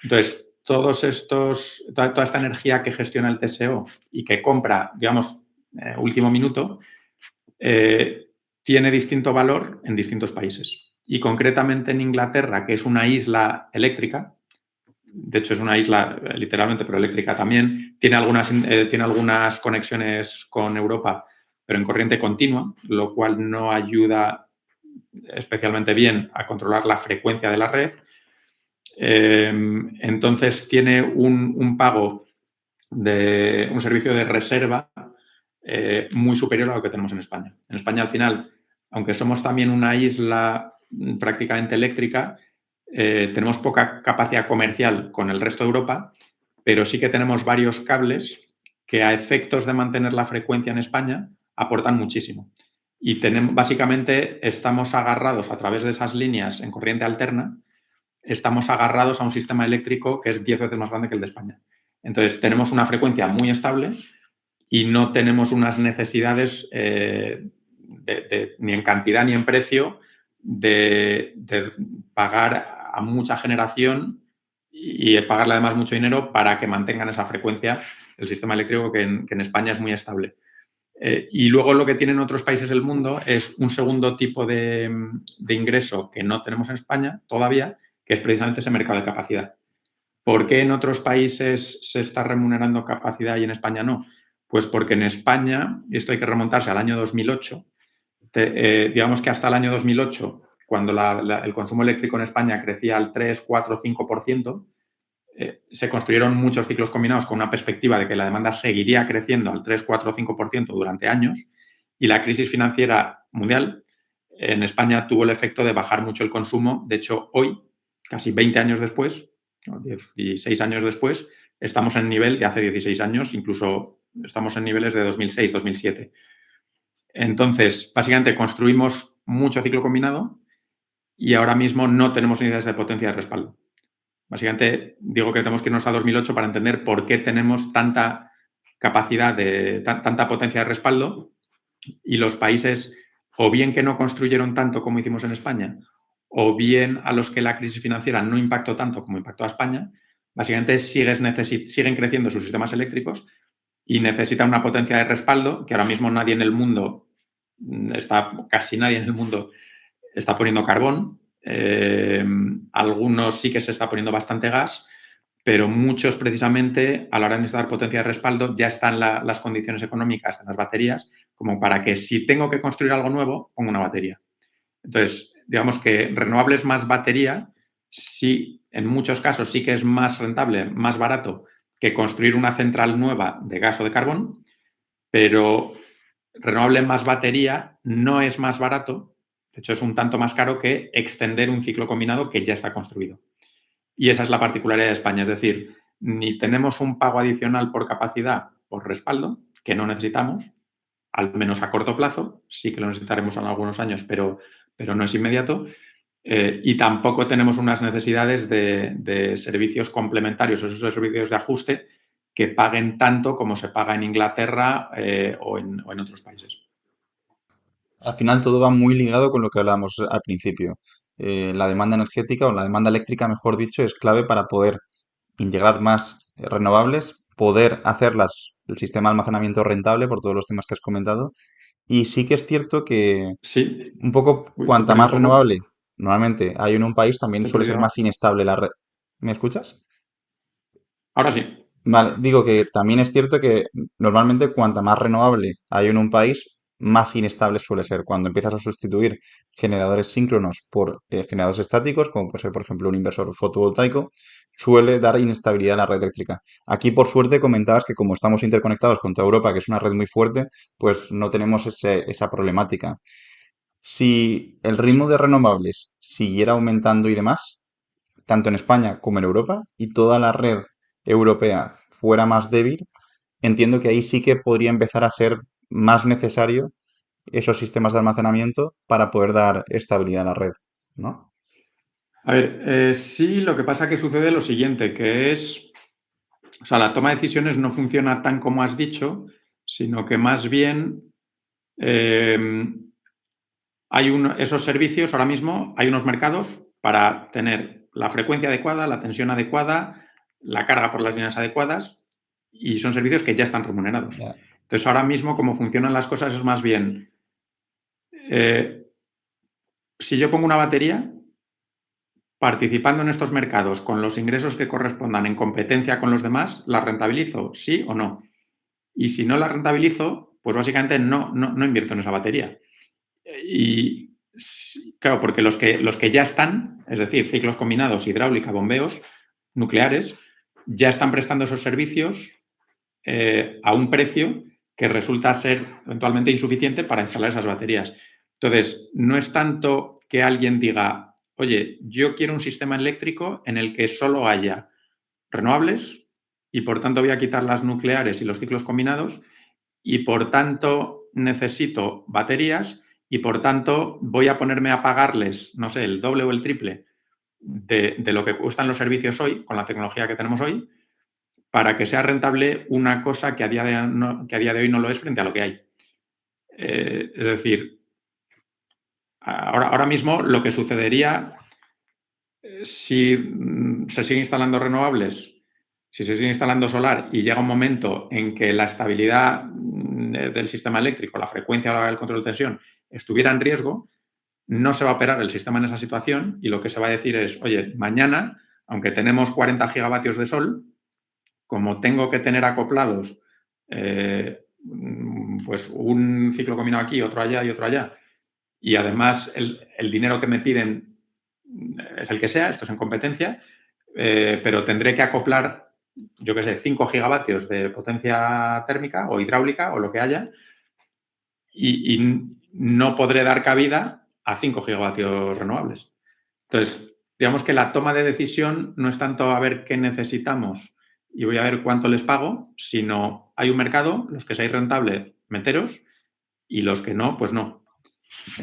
Entonces, toda esta energía que gestiona el TSO y que compra, digamos, último minuto, tiene distinto valor en distintos países. Y concretamente en Inglaterra, que es una isla eléctrica, de hecho es una isla literalmente, pero eléctrica también, tiene algunas conexiones con Europa, pero en corriente continua, lo cual no ayuda especialmente bien a controlar la frecuencia de la red. Entonces tiene un pago de un servicio de reserva muy superior a lo que tenemos en España. En España, al final, aunque somos también una isla prácticamente eléctrica, tenemos poca capacidad comercial con el resto de Europa, pero sí que tenemos varios cables que a efectos de mantener la frecuencia en España aportan muchísimo. Y básicamente estamos agarrados a través de esas líneas en corriente alterna, estamos agarrados a un sistema eléctrico que es 10 veces más grande que el de España. Entonces, tenemos una frecuencia muy estable y no tenemos unas necesidades ni en cantidad ni en precio de pagar a mucha generación y pagarle además mucho dinero para que mantengan esa frecuencia del sistema eléctrico que en España es muy estable. Y luego lo que tienen otros países del mundo es un segundo tipo de ingreso que no tenemos en España todavía, que es precisamente ese mercado de capacidad. ¿Por qué en otros países se está remunerando capacidad y en España no? Pues porque en España, y esto hay que remontarse al año 2008, digamos que hasta el año 2008, cuando el consumo eléctrico en España crecía al 3, 4, 5%, se construyeron muchos ciclos combinados con una perspectiva de que la demanda seguiría creciendo al 3, 4, 5% durante años y la crisis financiera mundial en España tuvo el efecto de bajar mucho el consumo. De hecho, hoy, casi 20 años después, 16 años después, estamos en nivel de hace 16 años, incluso estamos en niveles de 2006, 2007. Entonces, básicamente construimos mucho ciclo combinado y ahora mismo no tenemos unidades de potencia de respaldo. Básicamente, digo que tenemos que irnos a 2008 para entender por qué tenemos tanta capacidad tanta potencia de respaldo y los países o bien que no construyeron tanto como hicimos en España o bien a los que la crisis financiera no impactó tanto como impactó a España, básicamente siguen creciendo sus sistemas eléctricos y necesitan una potencia de respaldo que ahora mismo casi nadie en el mundo está poniendo carbón. Algunos sí que se está poniendo bastante gas, pero muchos precisamente a la hora de necesitar potencia de respaldo ya están las condiciones económicas en las baterías como para que si tengo que construir algo nuevo, pongo una batería. Entonces, digamos que renovables más batería, sí, en muchos casos sí que es más rentable, más barato que construir una central nueva de gas o de carbón, pero renovable más batería no es más barato, de hecho es un tanto más caro que extender un ciclo combinado que ya está construido. Y esa es la particularidad de España, es decir, ni tenemos un pago adicional por capacidad, por respaldo, que no necesitamos, al menos a corto plazo, sí que lo necesitaremos en algunos años, pero no es inmediato, y tampoco tenemos unas necesidades de servicios complementarios, esos servicios de ajuste que paguen tanto como se paga en Inglaterra o en otros países. Al final todo va muy ligado con lo que hablábamos al principio. La demanda energética o la demanda eléctrica, mejor dicho, es clave para poder integrar más renovables, poder hacerlas el sistema de almacenamiento rentable por todos los temas que has comentado. Y sí que es cierto que Sí. un poco Uy, te he cuanta perdido más un poco. renovable normalmente hay en un país, también Te he suele ser perdido. más inestable la red. ¿Me escuchas? Ahora sí. Vale, digo que también es cierto que normalmente cuanta más renovable hay en un país, más inestable suele ser. Cuando empiezas a sustituir generadores síncronos por generadores estáticos, como puede ser, por ejemplo, un inversor fotovoltaico, suele dar inestabilidad a la red eléctrica. Aquí, por suerte, comentabas que como estamos interconectados con toda Europa, que es una red muy fuerte, pues no tenemos esa problemática. Si el ritmo de renovables siguiera aumentando y demás, tanto en España como en Europa, y toda la red europea fuera más débil, entiendo que ahí sí que podría empezar a ser más necesario esos sistemas de almacenamiento para poder dar estabilidad a la red, ¿no? A ver, sí, lo que pasa que sucede lo siguiente, que es, o sea, la toma de decisiones no funciona tan como has dicho, sino que más bien esos servicios ahora mismo, hay unos mercados para tener la frecuencia adecuada, la tensión adecuada, la carga por las líneas adecuadas y son servicios que ya están remunerados. Ya. Entonces, ahora mismo, como funcionan las cosas, es más bien, si yo pongo una batería, participando en estos mercados con los ingresos que correspondan en competencia con los demás, ¿la rentabilizo? ¿Sí o no? Y si no la rentabilizo, pues básicamente no invierto en esa batería. Y claro, porque los que ya están, es decir, ciclos combinados, hidráulica, bombeos, nucleares, ya están prestando esos servicios a un precio que resulta ser eventualmente insuficiente para instalar esas baterías. Entonces, no es tanto que alguien diga, oye, yo quiero un sistema eléctrico en el que solo haya renovables y por tanto voy a quitar las nucleares y los ciclos combinados y por tanto necesito baterías y por tanto voy a ponerme a pagarles, no sé, el doble o el triple de lo que cuestan los servicios hoy con la tecnología que tenemos hoy para que sea rentable una cosa que a día de hoy no lo es frente a lo que hay. Es decir, ahora mismo lo que sucedería si se sigue instalando renovables, si se sigue instalando solar y llega un momento en que la estabilidad del sistema eléctrico, la frecuencia del control de tensión estuviera en riesgo, no se va a operar el sistema en esa situación y lo que se va a decir es, oye, mañana, aunque tenemos 40 gigavatios de sol, como tengo que tener acoplados pues un ciclo combinado aquí, otro allá y otro allá, y además el dinero que me piden es el que sea, esto es en competencia, pero tendré que acoplar, yo qué sé, 5 gigavatios de potencia térmica o hidráulica o lo que haya, y no podré dar cabida a 5 gigavatios renovables. Entonces, digamos que la toma de decisión no es tanto a ver qué necesitamos y voy a ver cuánto les pago, sino hay un mercado, los que seáis rentables, meteros, y los que no, pues no.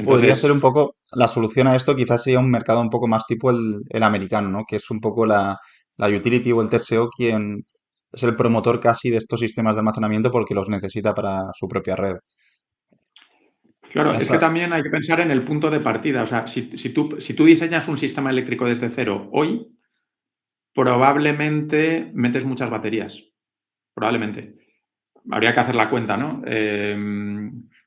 Podría ser un Entonces, poco, la solución a esto quizás sería un mercado un poco más tipo el americano, ¿no? Que es un poco la utility o el TSO quien es el promotor casi de estos sistemas de almacenamiento porque los necesita para su propia red. claro, es que Esa, también hay que pensar en el punto de partida. O sea, si tú diseñas un sistema eléctrico desde cero hoy, probablemente metes muchas baterías. Probablemente. Habría que hacer la cuenta, ¿no?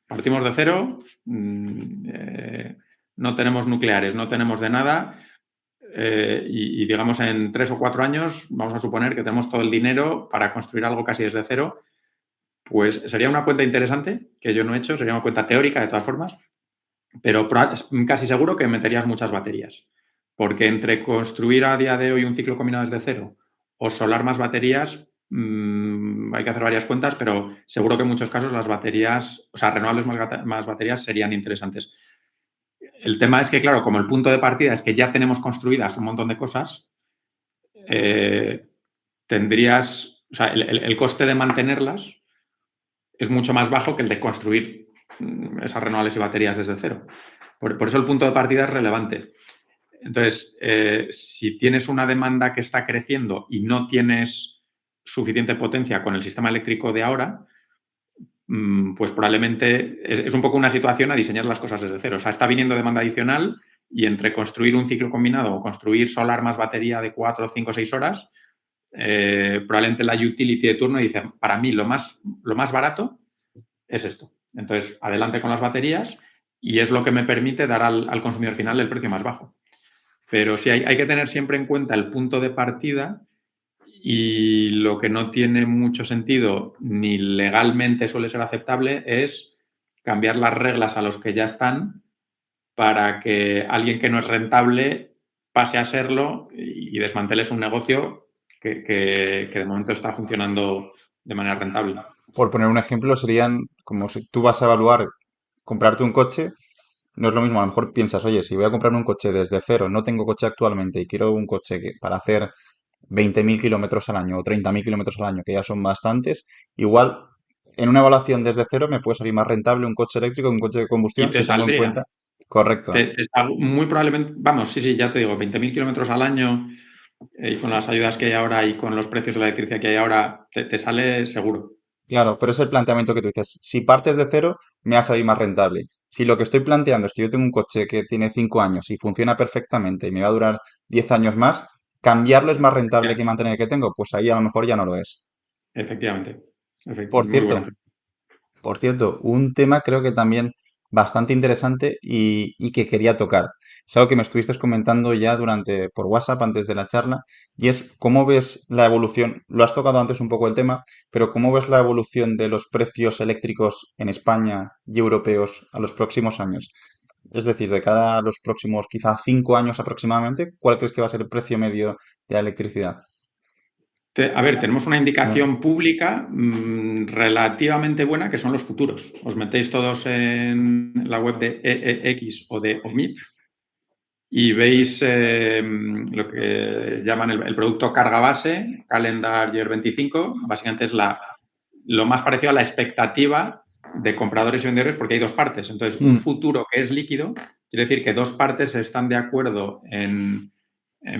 Partimos de cero, no tenemos nucleares, no tenemos de nada, y digamos en 3 o 4 años vamos a suponer que tenemos todo el dinero para construir algo casi desde cero, pues sería una cuenta interesante que yo no he hecho, sería una cuenta teórica de todas formas, pero casi seguro que meterías muchas baterías, porque entre construir a día de hoy un ciclo combinado desde cero o solar más baterías, hay que hacer varias cuentas, pero seguro que en muchos casos las baterías, o sea, renovables más baterías serían interesantes. El tema es que, claro, como el punto de partida es que ya tenemos construidas un montón de cosas, tendrías, o sea, el coste de mantenerlas es mucho más bajo que el de construir esas renovables y baterías desde cero. Por eso el punto de partida es relevante. Entonces, si tienes una demanda que está creciendo y no tienes suficiente potencia con el sistema eléctrico de ahora, pues probablemente es un poco una situación a diseñar las cosas desde cero. O sea, está viniendo demanda adicional y entre construir un ciclo combinado o construir solar más batería de 4, 5, 6 horas, probablemente la utility de turno dice, para mí lo más barato es esto. Entonces, adelante con las baterías y es lo que me permite dar al consumidor final el precio más bajo. Pero sí hay que tener siempre en cuenta el punto de partida y lo que no tiene mucho sentido ni legalmente suele ser aceptable es cambiar las reglas a los que ya están para que alguien que no es rentable pase a serlo y desmanteles un negocio que de momento está funcionando de manera rentable. Por poner un ejemplo, serían como si tú vas a evaluar comprarte un coche, no es lo mismo, a lo mejor piensas, oye, si voy a comprarme un coche desde cero, no tengo coche actualmente y quiero un coche para hacer 20.000 kilómetros al año o 30.000 kilómetros al año, que ya son bastantes, igual en una evaluación desde cero me puede salir más rentable un coche eléctrico que un coche de Y combustión te si tengo en saldría, cuenta. Correcto. muy probablemente, vamos, sí, ya te digo, 20.000 kilómetros al año y con las ayudas que hay ahora y con los precios de la electricidad que hay ahora, te sale seguro. Claro, pero es el planteamiento que tú dices. Si partes de cero, me va a salir más rentable. Si lo que estoy planteando es que yo tengo un coche que tiene 5 años y funciona perfectamente y me va a durar 10 años más, cambiarlo es más rentable que mantener el que tengo, pues ahí a lo mejor ya no lo es. Efectivamente. Por Muy bueno. cierto, Por cierto, un tema creo que también bastante interesante y que quería tocar. Es algo que me estuviste comentando ya por WhatsApp antes de la charla y es cómo ves la evolución, lo has tocado antes un poco el tema, pero cómo ves la evolución de los precios eléctricos en España y europeos a los próximos años. Es decir, de cara a los próximos quizá 5 años aproximadamente, ¿cuál crees que va a ser el precio medio de la electricidad? A ver, tenemos una No. indicación pública relativamente buena que son los futuros. Os metéis todos en la web de EEX o de OMIP y veis lo que llaman el producto carga base, Calendar Year 25. Básicamente es lo más parecido a la expectativa de compradores y vendedores porque hay dos partes. Entonces, un Mm. futuro que es líquido quiere decir que dos partes están de acuerdo en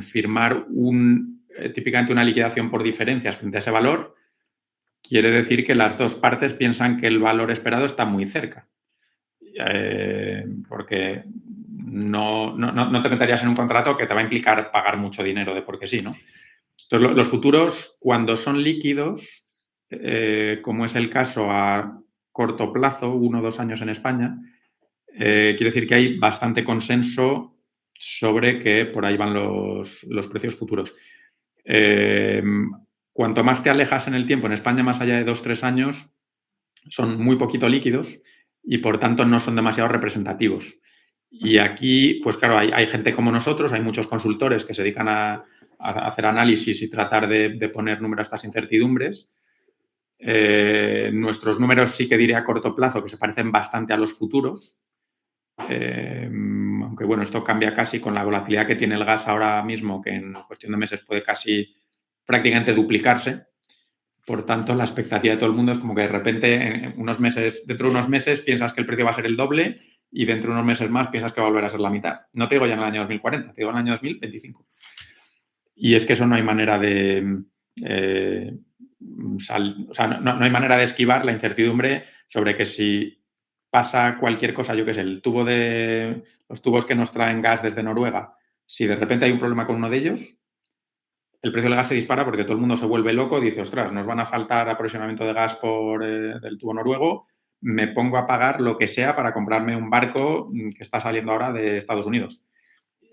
firmar típicamente una liquidación por diferencias frente a ese valor. Quiere decir que las dos partes piensan que el valor esperado está muy cerca. Porque no te meterías en un contrato que te va a implicar pagar mucho dinero de porque sí, ¿no? Entonces, los futuros, cuando son líquidos, como es el caso a corto plazo, 1 o 2 años en España, quiere decir que hay bastante consenso sobre que por ahí van los precios futuros. Cuanto más te alejas en el tiempo, en España más allá de 2 o 3 años, son muy poquito líquidos y por tanto no son demasiado representativos. Y aquí, pues claro, hay gente como nosotros, hay muchos consultores que se dedican a hacer análisis y tratar de poner números a estas incertidumbres. Nuestros números sí que diré a corto plazo que se parecen bastante a los futuros, aunque bueno, esto cambia casi con la volatilidad que tiene el gas ahora mismo, que en cuestión de meses puede casi prácticamente duplicarse. Por tanto, la expectativa de todo el mundo es como que de repente, dentro de unos meses, piensas que el precio va a ser el doble y dentro de unos meses más piensas que va a volver a ser la mitad. No te digo ya en el año 2040, te digo en el año 2025. Y es que eso no hay manera de... no hay manera de esquivar la incertidumbre sobre que si pasa cualquier cosa, yo qué sé, los tubos que nos traen gas desde Noruega, si de repente hay un problema con uno de ellos, el precio del gas se dispara porque todo el mundo se vuelve loco y dice, ostras, nos van a faltar aprovisionamiento de gas del tubo noruego, me pongo a pagar lo que sea para comprarme un barco que está saliendo ahora de Estados Unidos.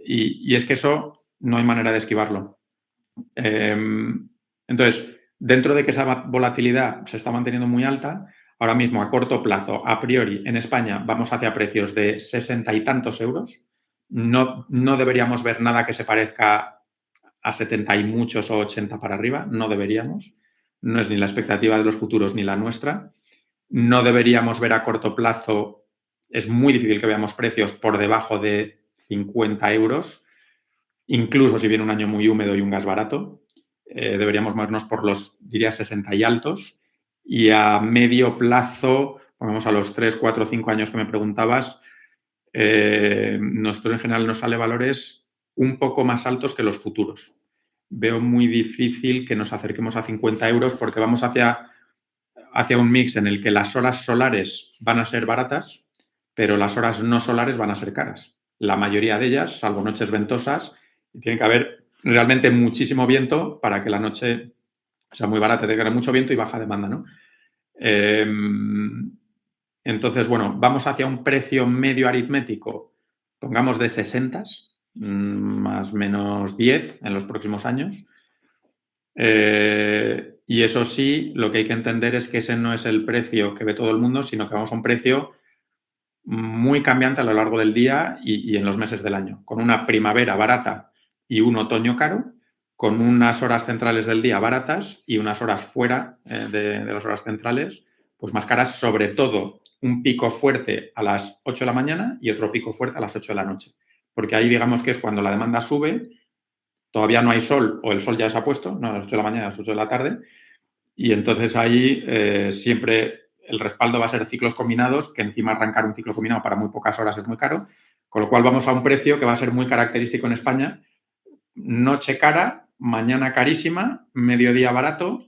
Y es que eso no hay manera de esquivarlo. Entonces, dentro de que esa volatilidad se está manteniendo muy alta, ahora mismo a corto plazo, a priori, en España vamos hacia precios de 60 y tantos euros. No deberíamos ver nada que se parezca a 70 y muchos o 80 para arriba, no deberíamos. no es ni la expectativa de los futuros ni la nuestra. No deberíamos ver a corto plazo, es muy difícil que veamos precios por debajo de 50 euros, incluso si viene un año muy húmedo y un gas barato. Deberíamos movernos por los, diría, 60 y altos. Y a medio plazo, vamos a los 3, 4, 5 años que me preguntabas, nosotros en general nos sale valores un poco más altos que los futuros. Veo muy difícil que nos acerquemos a 50 euros porque vamos hacia un mix en el que las horas solares van a ser baratas, pero las horas no solares van a ser caras. La mayoría de ellas, salvo noches ventosas, tiene que haber realmente muchísimo viento para que la noche sea muy barata, tiene que haber mucho viento y baja demanda, ¿no? Entonces, bueno, vamos hacia un precio medio aritmético, pongamos de 60, más o menos 10 en los próximos años. Y eso sí, lo que hay que entender es que ese no es el precio que ve todo el mundo, sino que vamos a un precio muy cambiante a lo largo del día y en los meses del año, con una primavera barata y un otoño caro, con unas horas centrales del día baratas y unas horas fuera de las horas centrales, pues más caras, sobre todo un pico fuerte a las 8 de la mañana y otro pico fuerte a las 8 de la noche. Porque ahí digamos que es cuando la demanda sube, todavía no hay sol o el sol ya se ha puesto, no a las 8 de la mañana, a las 8 de la tarde, y entonces ahí siempre el respaldo va a ser ciclos combinados, que encima arrancar un ciclo combinado para muy pocas horas es muy caro, con lo cual vamos a un precio que va a ser muy característico en España. Noche cara, mañana carísima, mediodía barato,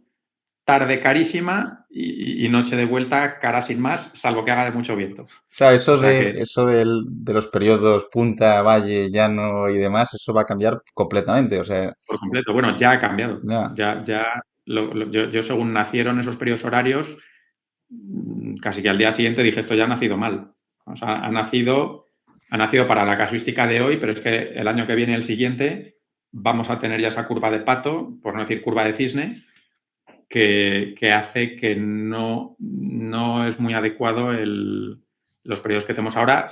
tarde carísima y noche de vuelta cara sin más, salvo que haga de mucho viento. O sea, O sea que, eso de los periodos punta, valle, llano y demás, eso va a cambiar completamente. O sea, por completo, bueno, ya ha cambiado. ya. Yo según nacieron esos periodos horarios, casi que al día siguiente dije, esto ya ha nacido mal. O sea, ha nacido para la casuística de hoy, pero es que el año que viene, el siguiente, vamos a tener ya esa curva de pato, por no decir curva de cisne, que hace que no es muy adecuado los periodos que tenemos ahora.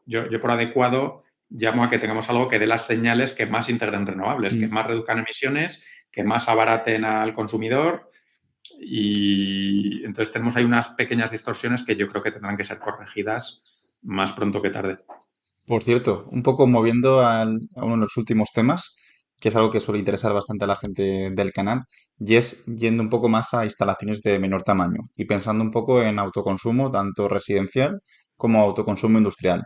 Yo por adecuado llamo a que tengamos algo que dé las señales que más integren renovables, que más reduzcan emisiones, que más abaraten al consumidor. Y entonces tenemos ahí unas pequeñas distorsiones que yo creo que tendrán que ser corregidas más pronto que tarde. Por cierto, un poco moviendo a uno de los últimos temas, que es algo que suele interesar bastante a la gente del canal, y es yendo un poco más a instalaciones de menor tamaño y pensando un poco en autoconsumo, tanto residencial como autoconsumo industrial.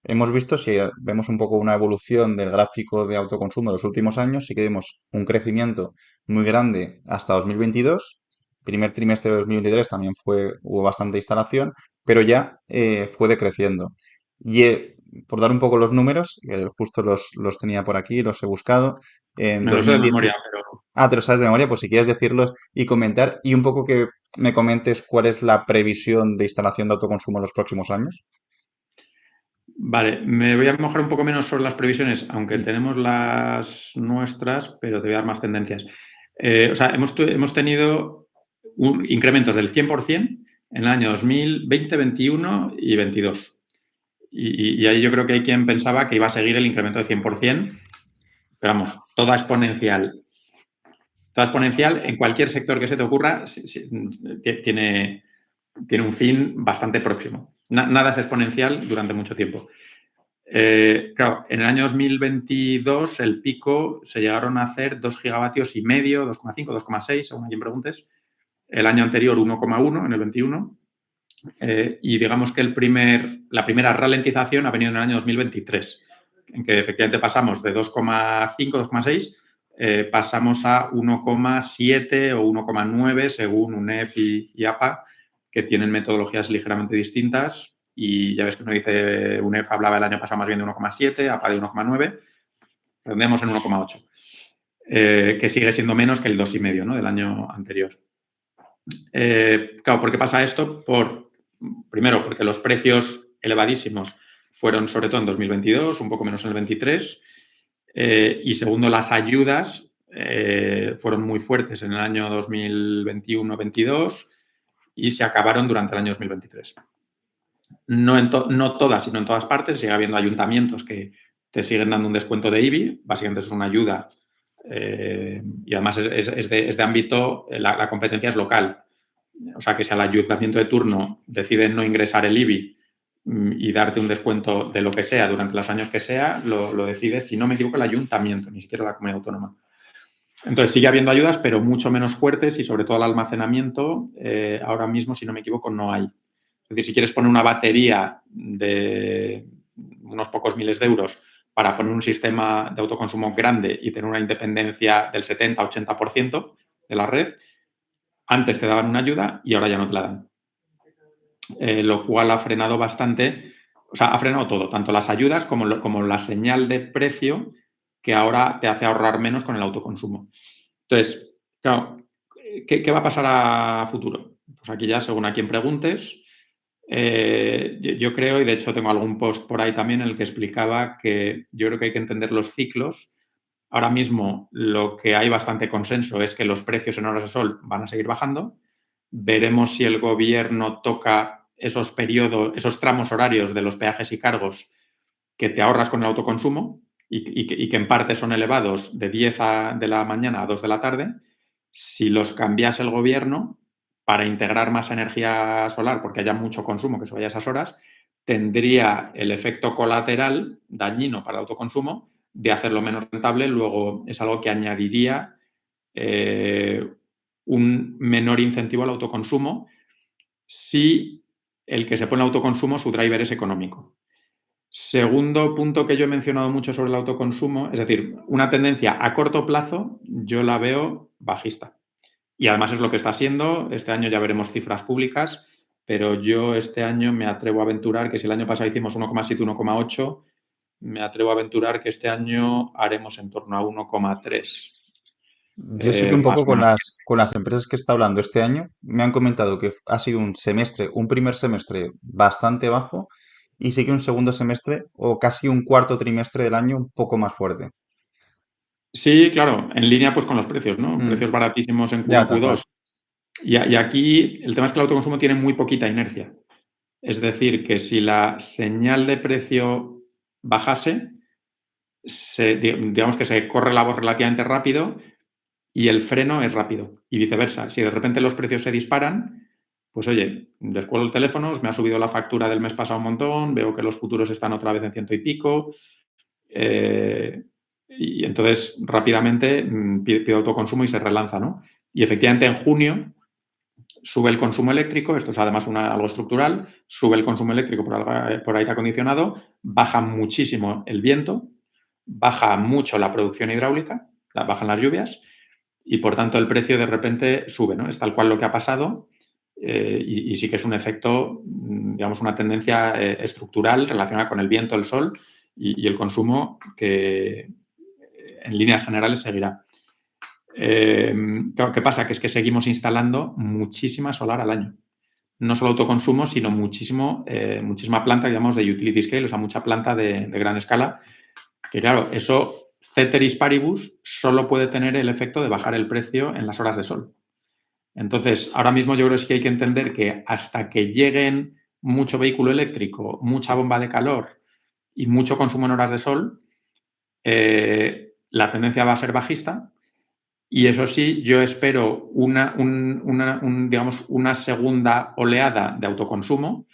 Hemos visto, si vemos un poco una evolución del gráfico de autoconsumo de los últimos años, sí que vemos un crecimiento muy grande hasta 2022. Primer trimestre de 2023 también hubo bastante instalación, pero ya fue decreciendo. Y por dar un poco los números, que justo los tenía por aquí, los he buscado, en Me lo sé de 2010... memoria, pero Ah, te lo sabes de memoria, pues si quieres decirlos y comentar, y un poco que me comentes cuál es la previsión de instalación de autoconsumo en los próximos años. vale, me voy a mojar un poco menos sobre las previsiones, aunque Mm. tenemos las nuestras, pero te voy a dar más tendencias. O sea, hemos tenido incrementos del 100% en el año 2020, 21 y 22. Y ahí yo creo que hay quien pensaba que iba a seguir el incremento del 100%, pero vamos, toda exponencial. Toda exponencial en cualquier sector que se te ocurra tiene un fin bastante próximo. Nada es exponencial durante mucho tiempo. Claro, en el año 2022 el pico se llegaron a hacer 2,5 gigavatios, 2,5, 2,6, según a quien preguntes. El año anterior 1,1 en el 21. Y digamos que la primera ralentización ha venido en el año 2023, en que efectivamente pasamos de 2,5, 2,6, pasamos a 1,7 o 1,9 según UNEF y APA, que tienen metodologías ligeramente distintas. Y ya ves que uno dice, UNEF hablaba el año pasado más bien de 1,7, APA de 1,9, tendremos en 1,8, que sigue siendo menos que el 2,5, ¿no?, del año anterior. Claro, ¿por qué pasa esto? Primero, porque los precios elevadísimos fueron sobre todo en 2022, un poco menos en el 23. Y segundo, las ayudas fueron muy fuertes en el año 2021-22 y se acabaron durante el año 2023. No todas, sino en todas partes. Sigue habiendo ayuntamientos que te siguen dando un descuento de IBI. Básicamente es una ayuda y además es de ámbito, la competencia es local. O sea, que si al ayuntamiento de turno decide no ingresar el IBI y darte un descuento de lo que sea durante los años que sea, lo decide, si no me equivoco, el ayuntamiento, ni siquiera la comunidad autónoma. Entonces sigue habiendo ayudas, pero mucho menos fuertes y sobre todo el almacenamiento, ahora mismo, si no me equivoco, no hay. Es decir, si quieres poner una batería de unos pocos miles de euros para poner un sistema de autoconsumo grande y tener una independencia del 70-80% de la red, antes te daban una ayuda y ahora ya no te la dan. Lo cual ha frenado bastante, o sea, ha frenado todo, tanto las ayudas como la señal de precio que ahora te hace ahorrar menos con el autoconsumo. Entonces, claro, ¿qué va a pasar a futuro? Pues aquí ya, según a quien preguntes, yo creo, y de hecho tengo algún post por ahí también en el que explicaba que yo creo que hay que entender los ciclos. Ahora mismo lo que hay bastante consenso es que los precios en horas de sol van a seguir bajando. Veremos si el gobierno toca esos periodos, esos tramos horarios de los peajes y cargos que te ahorras con el autoconsumo y que en parte son elevados de 10 de la mañana a 2 de la tarde. Si los cambiase el gobierno para integrar más energía solar, porque haya mucho consumo que se vaya a esas horas, tendría el efecto colateral dañino para el autoconsumo de hacerlo menos rentable. Luego es algo que añadiría un menor incentivo al autoconsumo si el que se pone el autoconsumo, su driver es económico. Segundo punto que yo he mencionado mucho sobre el autoconsumo, es decir, una tendencia a corto plazo, yo la veo bajista. Y además es lo que está siendo. Este año ya veremos cifras públicas, pero yo este año me atrevo a aventurar que si el año pasado hicimos 1,7, 1,8, me atrevo a aventurar que este año haremos en torno a 1,3. Yo sí que un Más poco o menos. con las empresas que está hablando este año, me han comentado que ha sido un primer semestre bastante bajo y sí que un segundo semestre o casi un cuarto trimestre del año un poco más fuerte. Sí, claro, en línea pues con los precios, ¿no? Mm, Precios baratísimos en ya, Q1, tal cual. Q2. Y aquí el tema es que el autoconsumo tiene muy poquita inercia. Es decir, que si la señal de precio bajase, digamos que se corre la voz relativamente rápido y el freno es rápido. Y viceversa, si de repente los precios se disparan, pues oye, descuelgo el teléfono, me ha subido la factura del mes pasado un montón, veo que los futuros están otra vez en 100 y pico, y entonces rápidamente pido autoconsumo y se relanza, ¿no? Y efectivamente en junio sube el consumo eléctrico, esto es además algo estructural, sube el consumo eléctrico por aire acondicionado, baja muchísimo el viento, baja mucho la producción hidráulica, bajan las lluvias y por tanto el precio de repente sube, ¿no? Es tal cual lo que ha pasado y sí que es un efecto, digamos, una tendencia estructural relacionada con el viento, el sol y el consumo que en líneas generales seguirá. Claro, ¿qué pasa? Que es que seguimos instalando muchísima solar al año. No solo autoconsumo, sino muchísima planta, digamos, de utility scale, o sea, mucha planta de gran escala. Que claro, eso, ceteris paribus, solo puede tener el efecto de bajar el precio en las horas de sol. Entonces, ahora mismo yo creo que hay que entender que hasta que lleguen mucho vehículo eléctrico, mucha bomba de calor y mucho consumo en horas de sol, la tendencia va a ser bajista. Y eso sí, yo espero digamos, una segunda oleada de autoconsumo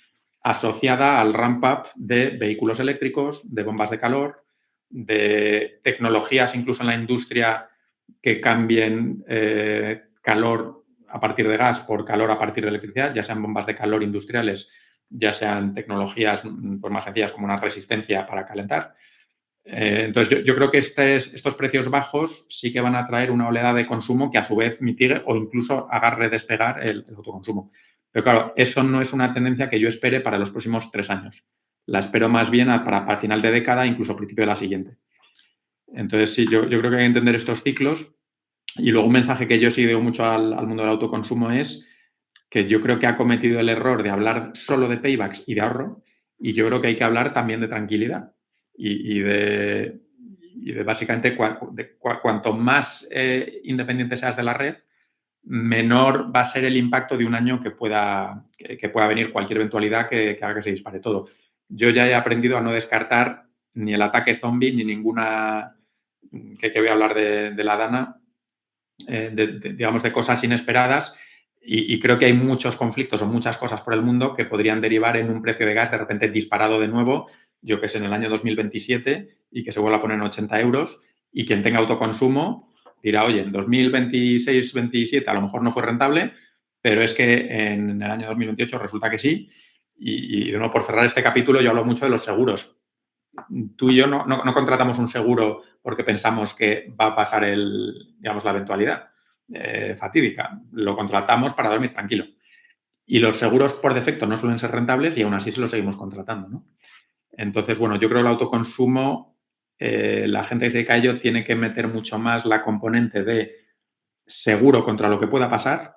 asociada al ramp-up de vehículos eléctricos, de bombas de calor, de tecnologías incluso en la industria que cambien calor a partir de gas por calor a partir de electricidad, ya sean bombas de calor industriales, ya sean tecnologías pues, más sencillas como una resistencia para calentar. Entonces, yo creo que estos precios bajos sí que van a traer una oleada de consumo que a su vez mitigue o incluso haga redespegar el autoconsumo. Pero claro, eso no es una tendencia que yo espere para los próximos 3 años. La espero más bien para final de década, incluso principio de la siguiente. Entonces, sí, yo creo que hay que entender estos ciclos. Y luego un mensaje que yo sí digo mucho al mundo del autoconsumo es que yo creo que ha cometido el error de hablar solo de paybacks y de ahorro. Y yo creo que hay que hablar también de tranquilidad y de básicamente cuanto más independiente seas de la red, menor va a ser el impacto de un año que pueda venir cualquier eventualidad que haga que se dispare todo. Yo ya he aprendido a no descartar ni el ataque zombie ni ninguna que voy a hablar de la Dana, digamos, de cosas inesperadas. Y creo que hay muchos conflictos o muchas cosas por el mundo que podrían derivar en un precio de gas de repente disparado de nuevo, yo que sé, en el año 2027 y que se vuelva a poner en 80 euros. Y quien tenga autoconsumo dirá, oye, en 2026-27 a lo mejor no fue rentable, pero es que en el año 2028 resulta que sí. Y de nuevo, por cerrar este capítulo, yo hablo mucho de los seguros. Tú y yo no contratamos un seguro porque pensamos que va a pasar digamos, la eventualidad fatídica. Lo contratamos para dormir tranquilo. Y los seguros por defecto no suelen ser rentables y aún así se los seguimos contratando, ¿no? Entonces, bueno, yo creo que el autoconsumo, la gente que se dedica a ello tiene que meter mucho más la componente de seguro contra lo que pueda pasar.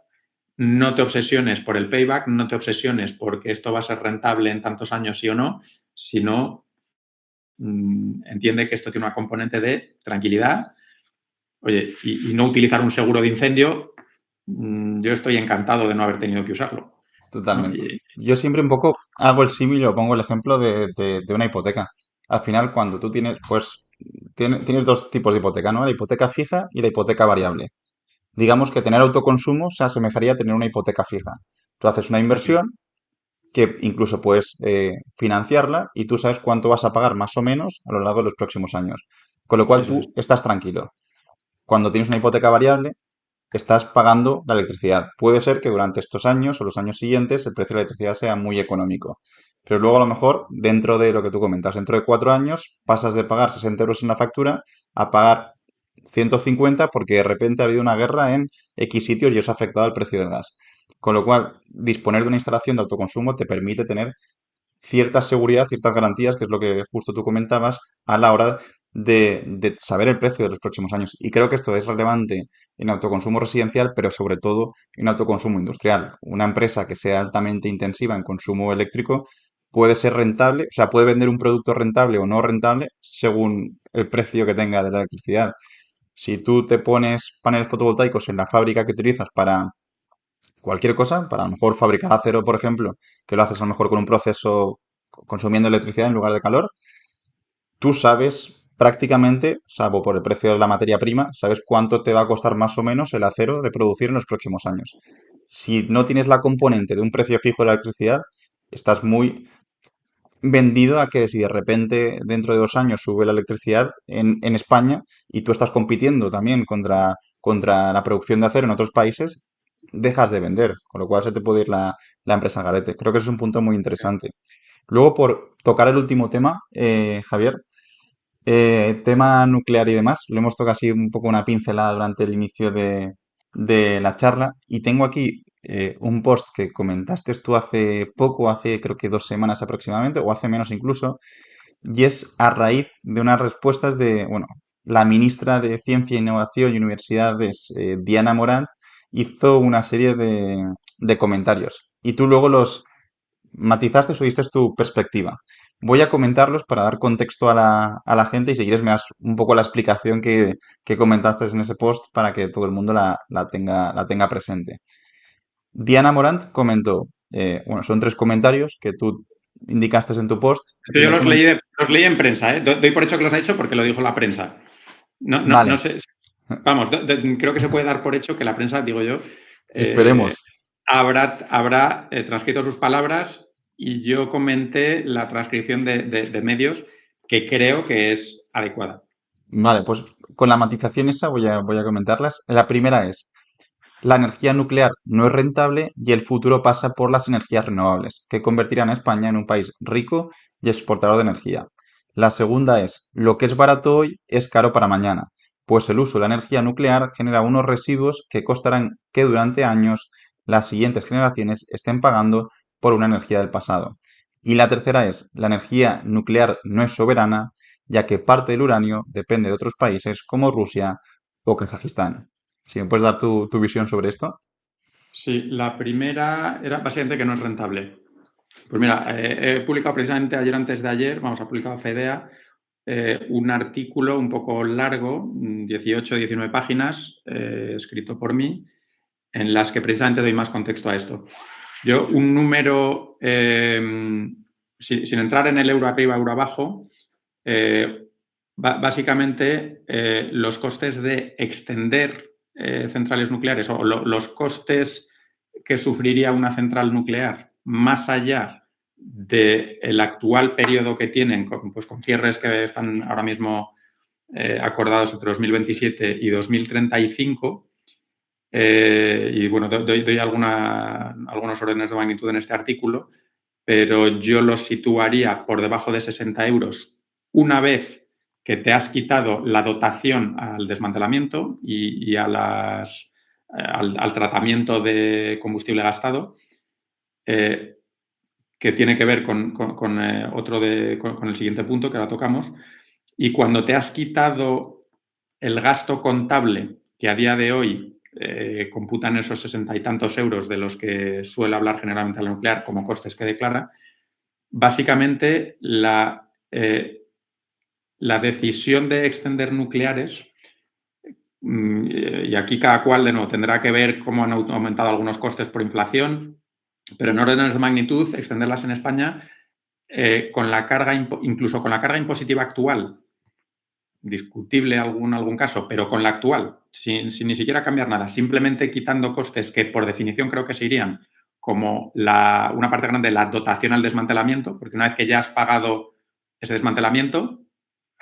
No te obsesiones por el payback, no te obsesiones porque esto va a ser rentable en tantos años sí o no, sino entiende que esto tiene una componente de tranquilidad. Oye, y no utilizar un seguro de incendio, yo estoy encantado de no haber tenido que usarlo, ¿no? Totalmente. Yo siempre un poco hago el símil o pongo el ejemplo de una hipoteca. Al final, cuando tú tienes, pues, tienes dos tipos de hipoteca, ¿no? La hipoteca fija y la hipoteca variable. Digamos que tener autoconsumo se asemejaría a tener una hipoteca fija. Tú haces una inversión que incluso puedes financiarla y tú sabes cuánto vas a pagar más o menos a lo largo de los próximos años. Con lo cual Eso es. tú estás tranquilo. Cuando tienes una hipoteca variable, estás pagando la electricidad. Puede ser que durante estos años o los años siguientes el precio de la electricidad sea muy económico. Pero luego a lo mejor, dentro de lo que tú comentas, dentro de 4 años pasas de pagar 60 euros en la factura a pagar 150 porque de repente ha habido una guerra en X sitios y eso ha afectado al precio del gas. Con lo cual, disponer de una instalación de autoconsumo te permite tener cierta seguridad, ciertas garantías, que es lo que justo tú comentabas, a la hora de saber el precio de los próximos años. Y creo que esto es relevante en autoconsumo residencial, pero sobre todo en autoconsumo industrial. Una empresa que sea altamente intensiva en consumo eléctrico puede ser rentable, o sea, puede vender un producto rentable o no rentable según el precio que tenga de la electricidad. Si tú te pones paneles fotovoltaicos en la fábrica que utilizas para cualquier cosa, para a lo mejor fabricar acero, por ejemplo, que lo haces a lo mejor con un proceso consumiendo electricidad en lugar de calor, tú sabes prácticamente, salvo por el precio de la materia prima, sabes cuánto te va a costar más o menos el acero de producir en los próximos años. Si no tienes la componente de un precio fijo de la electricidad, estás muy vendido a que si de repente dentro de 2 años sube la electricidad en España y tú estás compitiendo también contra la producción de acero en otros países, dejas de vender, con lo cual se te puede ir la empresa al garete. Creo que ese es un punto muy interesante. Luego, por tocar el último tema, Javier, tema nuclear y demás, lo hemos tocado así un poco una pincelada durante el inicio de la charla y tengo aquí un post que comentaste tú hace poco, hace creo que 2 semanas aproximadamente, o hace menos incluso, y es a raíz de unas respuestas de, bueno, la ministra de Ciencia, Innovación y Universidades, Diana Morant, hizo una serie de comentarios y tú luego los matizaste o diste tu perspectiva. Voy a comentarlos para dar contexto a la gente y si quieres me das un poco la explicación que comentaste en ese post para que todo el mundo la tenga presente. Diana Morant comentó, bueno, son 3 comentarios que tú indicaste en tu post. El Yo primer los leí en prensa, ¿eh? Doy por hecho que los ha hecho porque lo dijo la prensa. No Vale, sé, vamos, creo que se puede dar por hecho que la prensa, digo yo, eh, esperemos. habrá transcrito sus palabras y yo comenté la transcripción de medios que creo que es adecuada. Vale, pues con la matización esa voy a comentarlas. La primera es, la energía nuclear no es rentable y el futuro pasa por las energías renovables, que convertirán a España en un país rico y exportador de energía. La segunda es, lo que es barato hoy es caro para mañana, pues el uso de la energía nuclear genera unos residuos que costarán que durante años las siguientes generaciones estén pagando por una energía del pasado. Y la tercera es, la energía nuclear no es soberana, ya que parte del uranio depende de otros países como Rusia o Kazajistán. Si me puedes dar tu visión sobre esto. Sí, la primera era básicamente que no es rentable. Pues mira, he publicado precisamente ayer antes de ayer, vamos, ha publicado FEDEA, un artículo un poco largo, 18, 19 páginas, escrito por mí, en las que precisamente doy más contexto a esto. Yo, un número, sin entrar en el euro arriba, euro abajo, Básicamente, los costes de extender centrales nucleares o los costes que sufriría una central nuclear más allá del actual periodo que tienen, pues con cierres que están ahora mismo acordados entre 2027 y 2035. Y bueno, doy algunos órdenes de magnitud en este artículo, pero yo los situaría por debajo de 60 euros una vez que te has quitado la dotación al desmantelamiento y al tratamiento de combustible gastado, que tiene que ver con el siguiente punto que ahora tocamos. Y cuando te has quitado el gasto contable, que a día de hoy computan esos 60 y tantos euros de los que suele hablar generalmente la nuclear como costes que declara, básicamente la decisión de extender nucleares, y aquí cada cual de nuevo tendrá que ver cómo han aumentado algunos costes por inflación, pero en órdenes de magnitud, extenderlas en España, con la carga, incluso con la carga impositiva actual, discutible algún caso, pero con la actual, sin ni siquiera cambiar nada, simplemente quitando costes que por definición creo que se irían, como una parte grande de la dotación al desmantelamiento, porque una vez que ya has pagado ese desmantelamiento,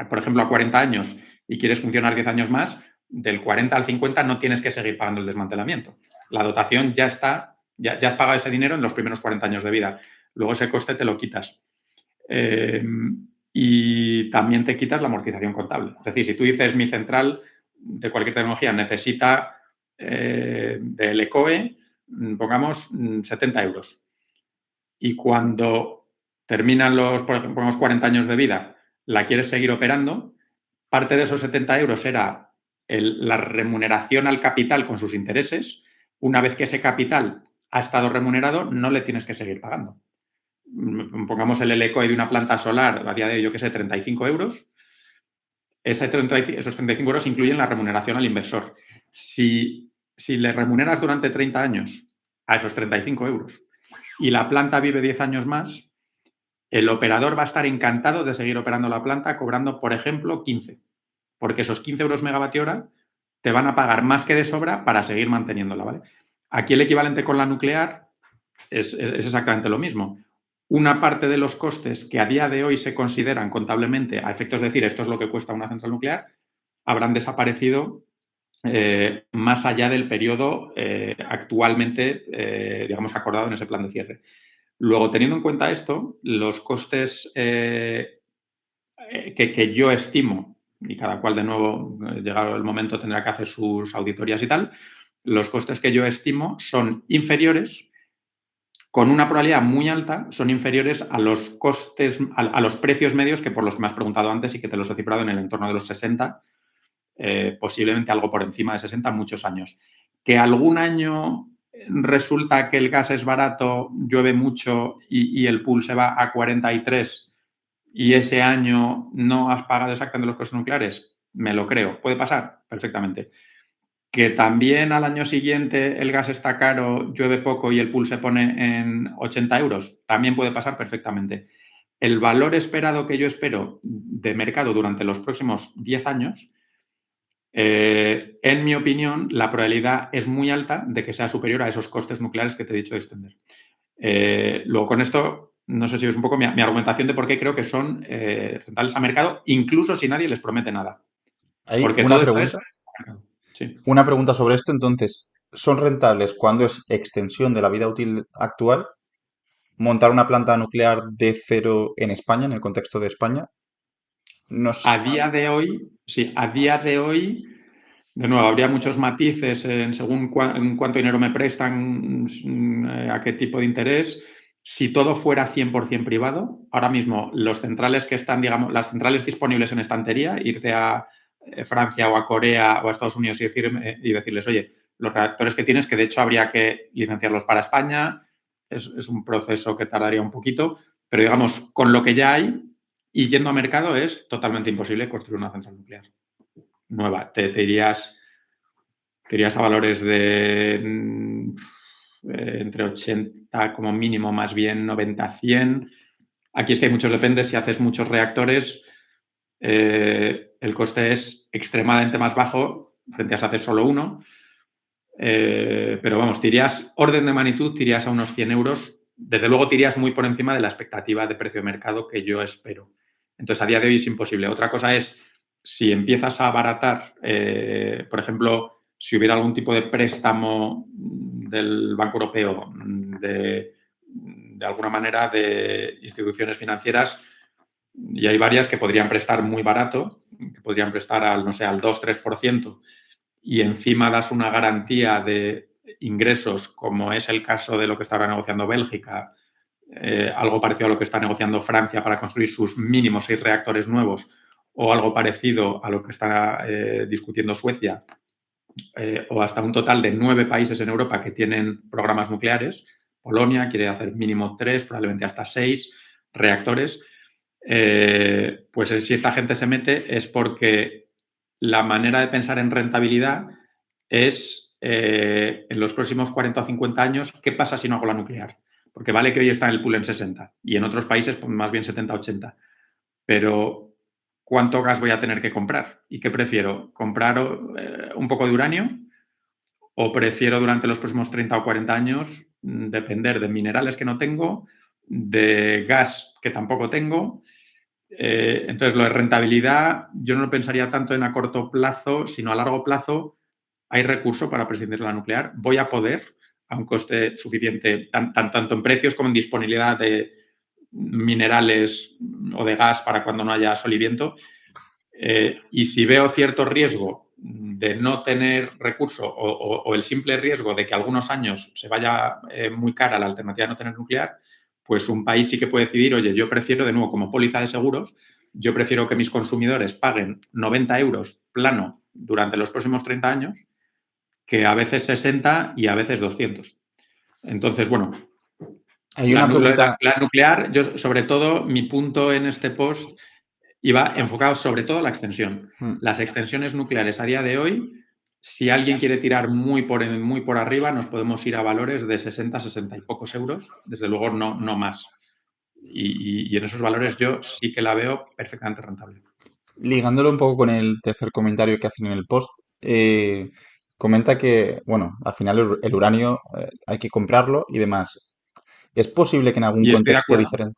por ejemplo, a 40 años y quieres funcionar 10 años más, del 40 al 50 no tienes que seguir pagando el desmantelamiento. La dotación ya está, ya has pagado ese dinero en los primeros 40 años de vida. Luego ese coste te lo quitas. Y también te quitas la amortización contable. Es decir, si tú dices mi central de cualquier tecnología necesita del ECOE, pongamos 70 euros. Y cuando terminan por ejemplo, pongamos 40 años de vida, la quieres seguir operando, parte de esos 70 euros era la remuneración al capital con sus intereses. Una vez que ese capital ha estado remunerado, no le tienes que seguir pagando. Pongamos el LECOE de una planta solar a día de hoy, yo que sé, 35 euros. Esos 35 euros incluyen la remuneración al inversor. Si le remuneras durante 30 años a esos 35 euros y la planta vive 10 años más, el operador va a estar encantado de seguir operando la planta cobrando, por ejemplo, 15, porque esos 15 euros megavatio hora te van a pagar más que de sobra para seguir manteniéndola, ¿vale? Aquí el equivalente con la nuclear es exactamente lo mismo. Una parte de los costes que a día de hoy se consideran contablemente a efectos de decir esto es lo que cuesta una central nuclear, habrán desaparecido más allá del periodo actualmente, digamos, acordado en ese plan de cierre. Luego, teniendo en cuenta esto, los costes que yo estimo, y cada cual de nuevo, llegado el momento, tendrá que hacer sus auditorías y tal, los costes que yo estimo son inferiores, con una probabilidad muy alta, son inferiores a los costes, a los precios medios que por los que me has preguntado antes y que te los he cifrado en el entorno de los 60, posiblemente algo por encima de 60, muchos años. Que algún año resulta que el gas es barato, llueve mucho y el pool se va a 43 y ese año no has pagado exactamente los costes nucleares, me lo creo. ¿Puede pasar? Perfectamente. Que también al año siguiente el gas está caro, llueve poco y el pool se pone en 80 euros, también puede pasar perfectamente. El valor esperado que yo espero de mercado durante los próximos 10 años, en mi opinión, la probabilidad es muy alta de que sea superior a esos costes nucleares que te he dicho de extender. Luego, con esto, no sé si es un poco mi argumentación de por qué creo que son rentables a mercado, incluso si nadie les promete nada. Hay Porque una todo esto es... pregunta, Sí. una pregunta sobre esto, entonces, ¿son rentables cuando es extensión de la vida útil actual? ¿Montar una planta nuclear de cero en España, en el contexto de España? A día de hoy, sí, a día de hoy, de nuevo, habría muchos matices según cuánto dinero me prestan, a qué tipo de interés. Si todo fuera 100% privado, ahora mismo los centrales que están, digamos, las centrales disponibles en estantería, irte a Francia o a Corea o a Estados Unidos y decirles, oye, los reactores que tienes, que de hecho habría que licenciarlos para España, es un proceso que tardaría un poquito, pero digamos, con lo que ya hay y yendo a mercado es totalmente imposible construir una central nuclear nueva. Te irías a valores de entre 80 como mínimo, más bien 90, 100. Aquí es que hay muchos, depende, si haces muchos reactores, el coste es extremadamente más bajo frente a si haces solo uno. Pero vamos, orden de magnitud, te irías a unos 100 euros. Desde luego te irías muy por encima de la expectativa de precio de mercado que yo espero. Entonces, a día de hoy es imposible. Otra cosa es, si empiezas a abaratar, por ejemplo, si hubiera algún tipo de préstamo del Banco Europeo, de alguna manera de instituciones financieras, y hay varias que podrían prestar muy barato, que podrían prestar al, no sé, al 2-3%, y encima das una garantía de ingresos, como es el caso de lo que está ahora negociando Bélgica, algo parecido a lo que está negociando Francia para construir sus mínimos 6 reactores nuevos, o algo parecido a lo que está discutiendo Suecia, o hasta un total de 9 países en Europa que tienen programas nucleares. Polonia quiere hacer mínimo 3, probablemente hasta 6 reactores. Pues si esta gente se mete es porque la manera de pensar en rentabilidad es en los próximos 40 o 50 años, ¿qué pasa si no hago la nuclear? Porque vale que hoy está en el pool en 60 y en otros países pues, más bien 70-80. Pero ¿cuánto gas voy a tener que comprar? ¿Y qué prefiero? ¿Comprar un poco de uranio? ¿O prefiero durante los próximos 30 o 40 años depender de minerales que no tengo, de gas que tampoco tengo? Entonces, lo de rentabilidad, yo no lo pensaría tanto en a corto plazo, sino a largo plazo. Hay recurso para prescindir de la nuclear. Voy a poder, a un coste suficiente, tanto en precios como en disponibilidad de minerales o de gas para cuando no haya sol y viento. Y si veo cierto riesgo de no tener recurso o el simple riesgo de que algunos años se vaya muy cara la alternativa de no tener nuclear, pues un país sí que puede decidir, oye, yo prefiero, de nuevo, como póliza de seguros, yo prefiero que mis consumidores paguen 90 euros plano durante los próximos 30 años, que a veces 60 y a veces 200. Entonces, bueno, Hay una pregunta. la nuclear, yo sobre todo, mi punto en este post iba enfocado sobre todo a la extensión. Las extensiones nucleares a día de hoy, si alguien quiere tirar muy por arriba, nos podemos ir a valores de 60, 60 y pocos euros, desde luego no más. Y en esos valores yo sí que la veo perfectamente rentable. Ligándolo un poco con el tercer comentario que hacen en el post, comenta que, bueno, al final el uranio hay que comprarlo y demás. ¿Es posible que en algún Y estoy de contexto acuerdo. diferente,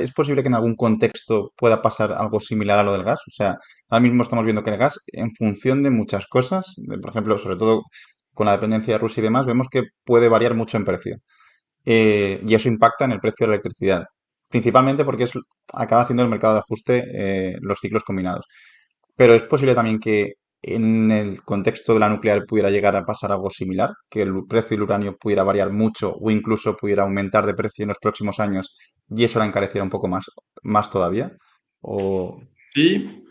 es posible que en algún contexto pueda pasar algo similar a lo del gas? O sea, ahora mismo estamos viendo que el gas, en función de muchas cosas, por ejemplo, sobre todo con la dependencia de Rusia y demás, vemos que puede variar mucho en precio. Y eso impacta en el precio de la electricidad. Principalmente porque acaba haciendo el mercado de ajuste los ciclos combinados. Pero es posible también que en el contexto de la nuclear pudiera llegar a pasar algo similar, que el precio del uranio pudiera variar mucho o incluso pudiera aumentar de precio en los próximos años y eso la encareciera un poco más todavía. O... Sí,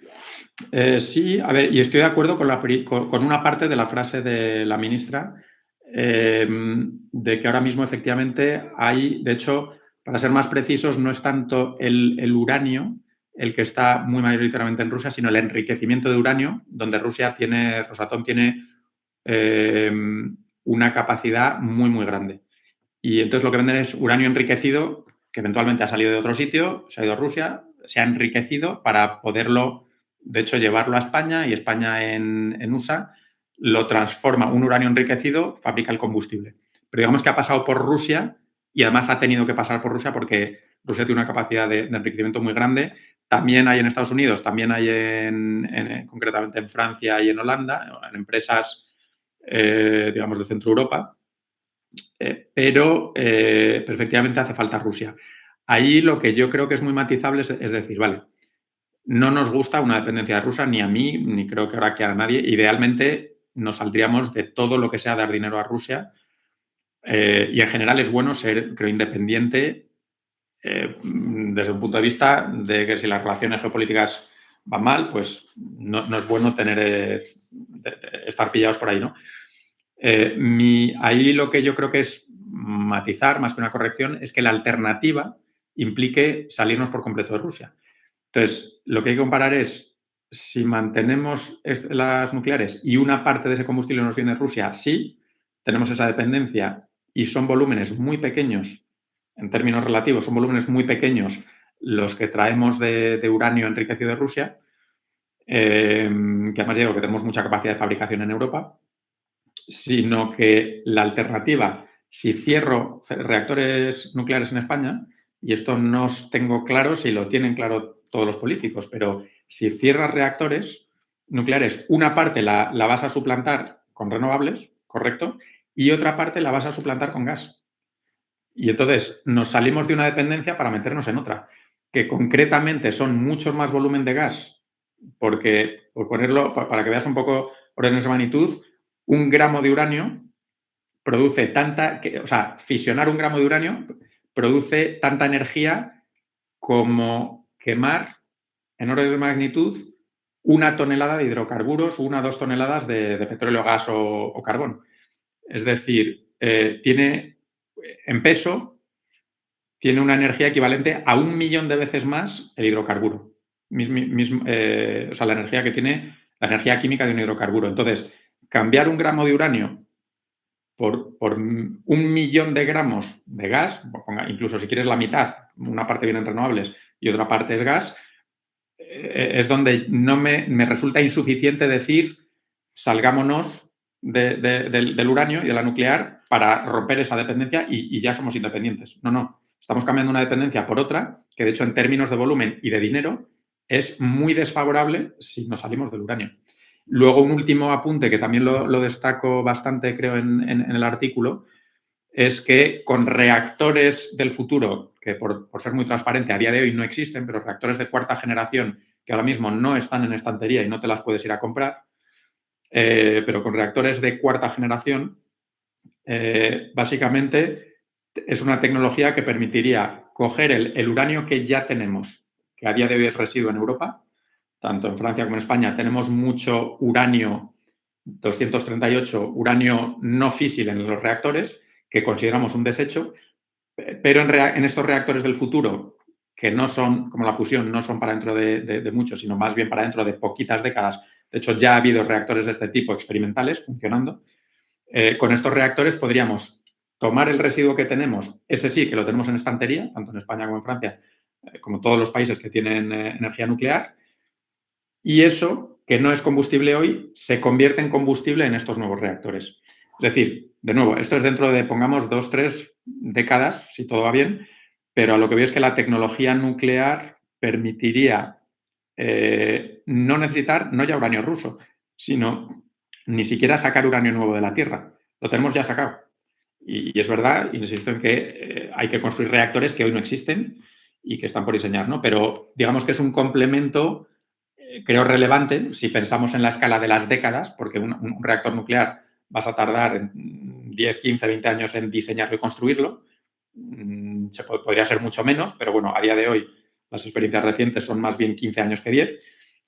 sí, a ver, y estoy de acuerdo con una parte de la frase de la ministra, de que ahora mismo efectivamente hay, de hecho, para ser más precisos, no es tanto el uranio el que está muy mayoritariamente en Rusia, sino el enriquecimiento de uranio, donde Rosatom tiene una capacidad muy, muy grande. Y entonces lo que venden es uranio enriquecido, que eventualmente ha salido de otro sitio, se ha ido a Rusia, se ha enriquecido para poderlo, de hecho, llevarlo a España, y España en USA lo transforma, un uranio enriquecido, fabrica el combustible. Pero digamos que ha pasado por Rusia y además ha tenido que pasar por Rusia porque Rusia tiene una capacidad de enriquecimiento muy grande. También hay en Estados Unidos, también hay concretamente en Francia y en Holanda, en empresas, digamos, de Centro Europa. Pero efectivamente hace falta Rusia. Ahí lo que yo creo que es muy matizable es decir, vale, no nos gusta una dependencia de Rusia, ni a mí, ni creo que ahora que a nadie. Idealmente nos saldríamos de todo lo que sea dar dinero a Rusia, y en general es bueno ser, creo, independiente desde un punto de vista de que si las relaciones geopolíticas van mal, pues no es bueno estar pillados por ahí, ¿no? Ahí lo que yo creo que es matizar, más que una corrección, es que la alternativa implique salirnos por completo de Rusia. Entonces, lo que hay que comparar es si mantenemos las nucleares y una parte de ese combustible nos viene de Rusia, sí, tenemos esa dependencia y son volúmenes muy pequeños, en términos relativos, son volúmenes muy pequeños los que traemos de uranio enriquecido de Rusia. que además digo que tenemos mucha capacidad de fabricación en Europa, sino que la alternativa, si cierro reactores nucleares en España, y esto no tengo claro si lo tienen claro todos los políticos, pero si cierras reactores nucleares, una parte la vas a suplantar con renovables, correcto, y otra parte la vas a suplantar con gas. Y entonces nos salimos de una dependencia para meternos en otra, que concretamente son muchos más volumen de gas, porque, por ponerlo, para que veas un poco órdenes de magnitud, un gramo de uranio produce o sea, fisionar un gramo de uranio produce tanta energía como quemar, en orden de magnitud, 1 tonelada de hidrocarburos, 1 o 2 toneladas de petróleo, gas o carbón. Es decir, tiene en peso, tiene una energía equivalente a 1 millón de veces más el hidrocarburo. O sea, la energía que tiene, la energía química de un hidrocarburo. Entonces, cambiar un gramo de uranio por 1 millón de gramos de gas, incluso si quieres la mitad, una parte vienen renovables y otra parte es gas, es donde no me resulta insuficiente decir salgámonos del uranio y de la nuclear para romper esa dependencia y ya somos independientes. No. Estamos cambiando una dependencia por otra, que de hecho en términos de volumen y de dinero es muy desfavorable si nos salimos del uranio. Luego, un último apunte que también lo destaco bastante, creo, en el artículo, es que con reactores del futuro, que por ser muy transparente a día de hoy no existen, pero reactores de cuarta generación que ahora mismo no están en estantería y no te las puedes ir a comprar, pero con reactores de cuarta generación, básicamente es una tecnología que permitiría coger el uranio que ya tenemos, que a día de hoy es residuo en Europa, tanto en Francia como en España, tenemos mucho uranio 238, uranio no físil en los reactores, que consideramos un desecho, pero en estos reactores del futuro, que no son, como la fusión, no son para dentro de mucho, sino más bien para dentro de poquitas décadas. De hecho, ya ha habido reactores de este tipo experimentales funcionando. Con estos reactores podríamos tomar el residuo que tenemos, ese sí, que lo tenemos en estantería, tanto en España como en Francia, como todos los países que tienen energía nuclear, y eso, que no es combustible hoy, se convierte en combustible en estos nuevos reactores. Es decir, de nuevo, esto es dentro de, pongamos, 2, 3 décadas, si todo va bien, pero a lo que veo es que la tecnología nuclear permitiría no necesitar, no ya uranio ruso, sino ni siquiera sacar uranio nuevo de la Tierra. Lo tenemos ya sacado. Y es verdad, insisto en que hay que construir reactores que hoy no existen y que están por diseñar, ¿no? Pero digamos que es un complemento, creo, relevante si pensamos en la escala de las décadas, porque un reactor nuclear vas a tardar en 10, 15, 20 años en diseñarlo y construirlo. Podría ser mucho menos, pero bueno, a día de hoy las experiencias recientes son más bien 15 años que 10,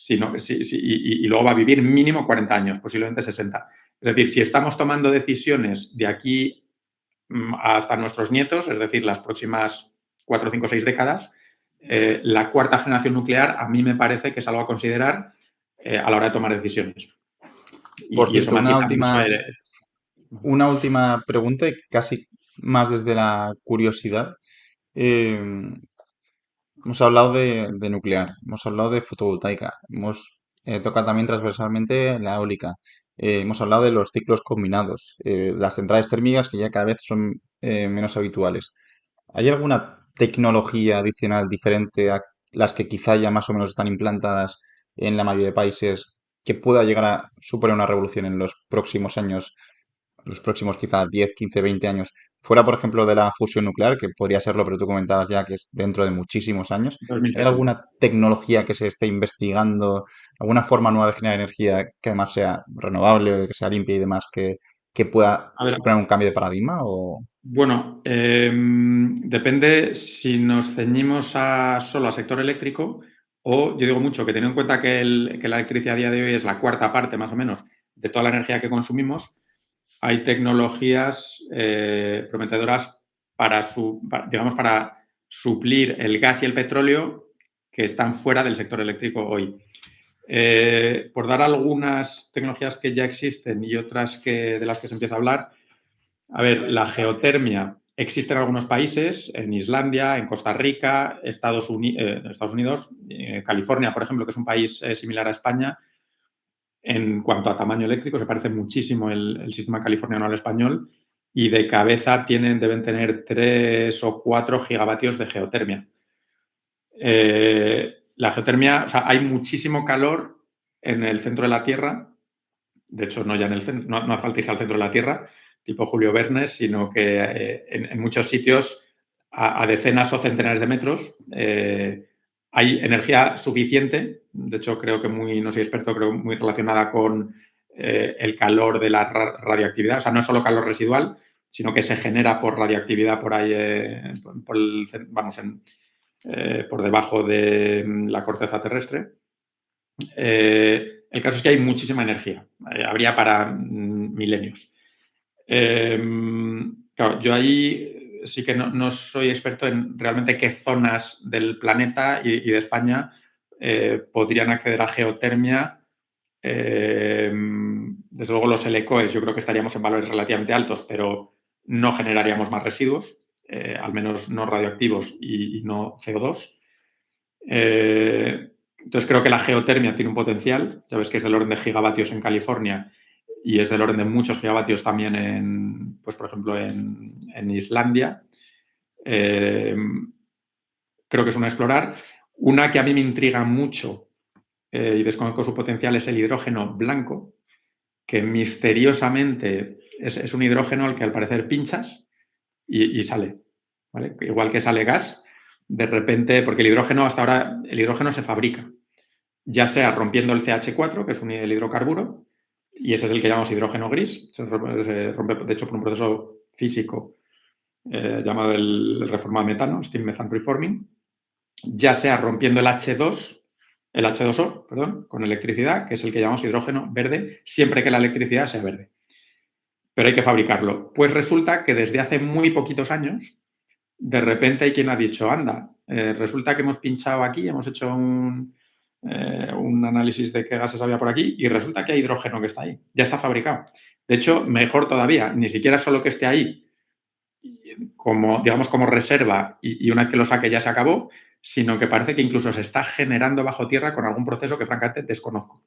y luego va a vivir mínimo 40 años, posiblemente 60. Es decir, si estamos tomando decisiones de aquí hasta nuestros nietos, es decir, las próximas 4, 5, 6 décadas, la cuarta generación nuclear a mí me parece que es algo a considerar a la hora de tomar decisiones. Por Y eso cierto, matiza mucho. una última pregunta, y casi más desde la curiosidad. Eh, Hemos hablado de nuclear, hemos hablado de fotovoltaica, hemos tocado también transversalmente la eólica, hemos hablado de los ciclos combinados, las centrales térmicas que ya cada vez son menos habituales. ¿Hay alguna tecnología adicional diferente a las que quizá ya más o menos están implantadas en la mayoría de países que pueda llegar a suponer una revolución en los próximos años, los próximos quizá 10, 15, 20 años? Fuera, por ejemplo, de la fusión nuclear, que podría serlo, pero tú comentabas ya que es dentro de muchísimos años. ¿Hay 2030. alguna tecnología que se esté investigando, alguna forma nueva de generar energía que además sea renovable, que sea limpia y demás, que pueda A ver, suponer un cambio de paradigma? O... bueno, depende si nos ceñimos solo al sector eléctrico o yo digo mucho que teniendo en cuenta que la electricidad a día de hoy es la cuarta parte más o menos de toda la energía que consumimos, hay tecnologías prometedoras digamos, para suplir el gas y el petróleo que están fuera del sector eléctrico hoy. Por dar algunas tecnologías que ya existen y otras de las que se empieza a hablar, a ver, la geotermia Existen algunos países, en Islandia, en Costa Rica, Estados Unidos, California, por ejemplo, que es un país similar a España, en cuanto a tamaño eléctrico, se parece muchísimo el sistema californiano al español y de cabeza deben tener 3 o 4 gigavatios de geotermia. La geotermia, o sea, hay muchísimo calor en el centro de la Tierra, de hecho no ya en el centro, no hace falta irse al centro de la Tierra, tipo Julio Verne, sino que en muchos sitios a decenas o centenares de metros hay energía suficiente, de hecho creo que no soy experto, creo muy relacionada con el calor de la radioactividad, o sea, no es solo calor residual, sino que se genera por radioactividad por ahí, por debajo de la corteza terrestre. El caso es que hay muchísima energía, habría para milenios. Claro, yo ahí sí que no soy experto en realmente qué zonas del planeta y de España podrían acceder a geotermia. Desde luego los helicoes yo creo que estaríamos en valores relativamente altos, pero no generaríamos más residuos, al menos no radioactivos y no CO2. Entonces creo que la geotermia tiene un potencial, ya ves que es del orden de gigavatios en California y es del orden de muchos gigavatios también pues por ejemplo en Islandia. Creo que es una a explorar. Una que a mí me intriga mucho y desconozco su potencial es el hidrógeno blanco, que misteriosamente es un hidrógeno al que al parecer pinchas y sale, ¿vale? Igual que sale gas, de repente, porque el hidrógeno hasta ahora, el hidrógeno se fabrica, ya sea rompiendo el CH4, que es el hidrocarburo, y ese es el que llamamos hidrógeno gris, se rompe de hecho por un proceso físico llamado el reformado de metano, steam methane reforming, ya sea rompiendo el H2O, perdón, con electricidad, que es el que llamamos hidrógeno verde, siempre que la electricidad sea verde. Pero hay que fabricarlo. Pues resulta que desde hace muy poquitos años, de repente hay quien ha dicho, anda, resulta que hemos pinchado aquí, hemos hecho un análisis de qué gases había por aquí y resulta que hay hidrógeno que está ahí, ya está fabricado. De hecho, mejor todavía, ni siquiera solo que esté ahí, como, digamos, como reserva y una vez que lo saque ya se acabó, sino que parece que incluso se está generando bajo tierra con algún proceso que francamente desconozco.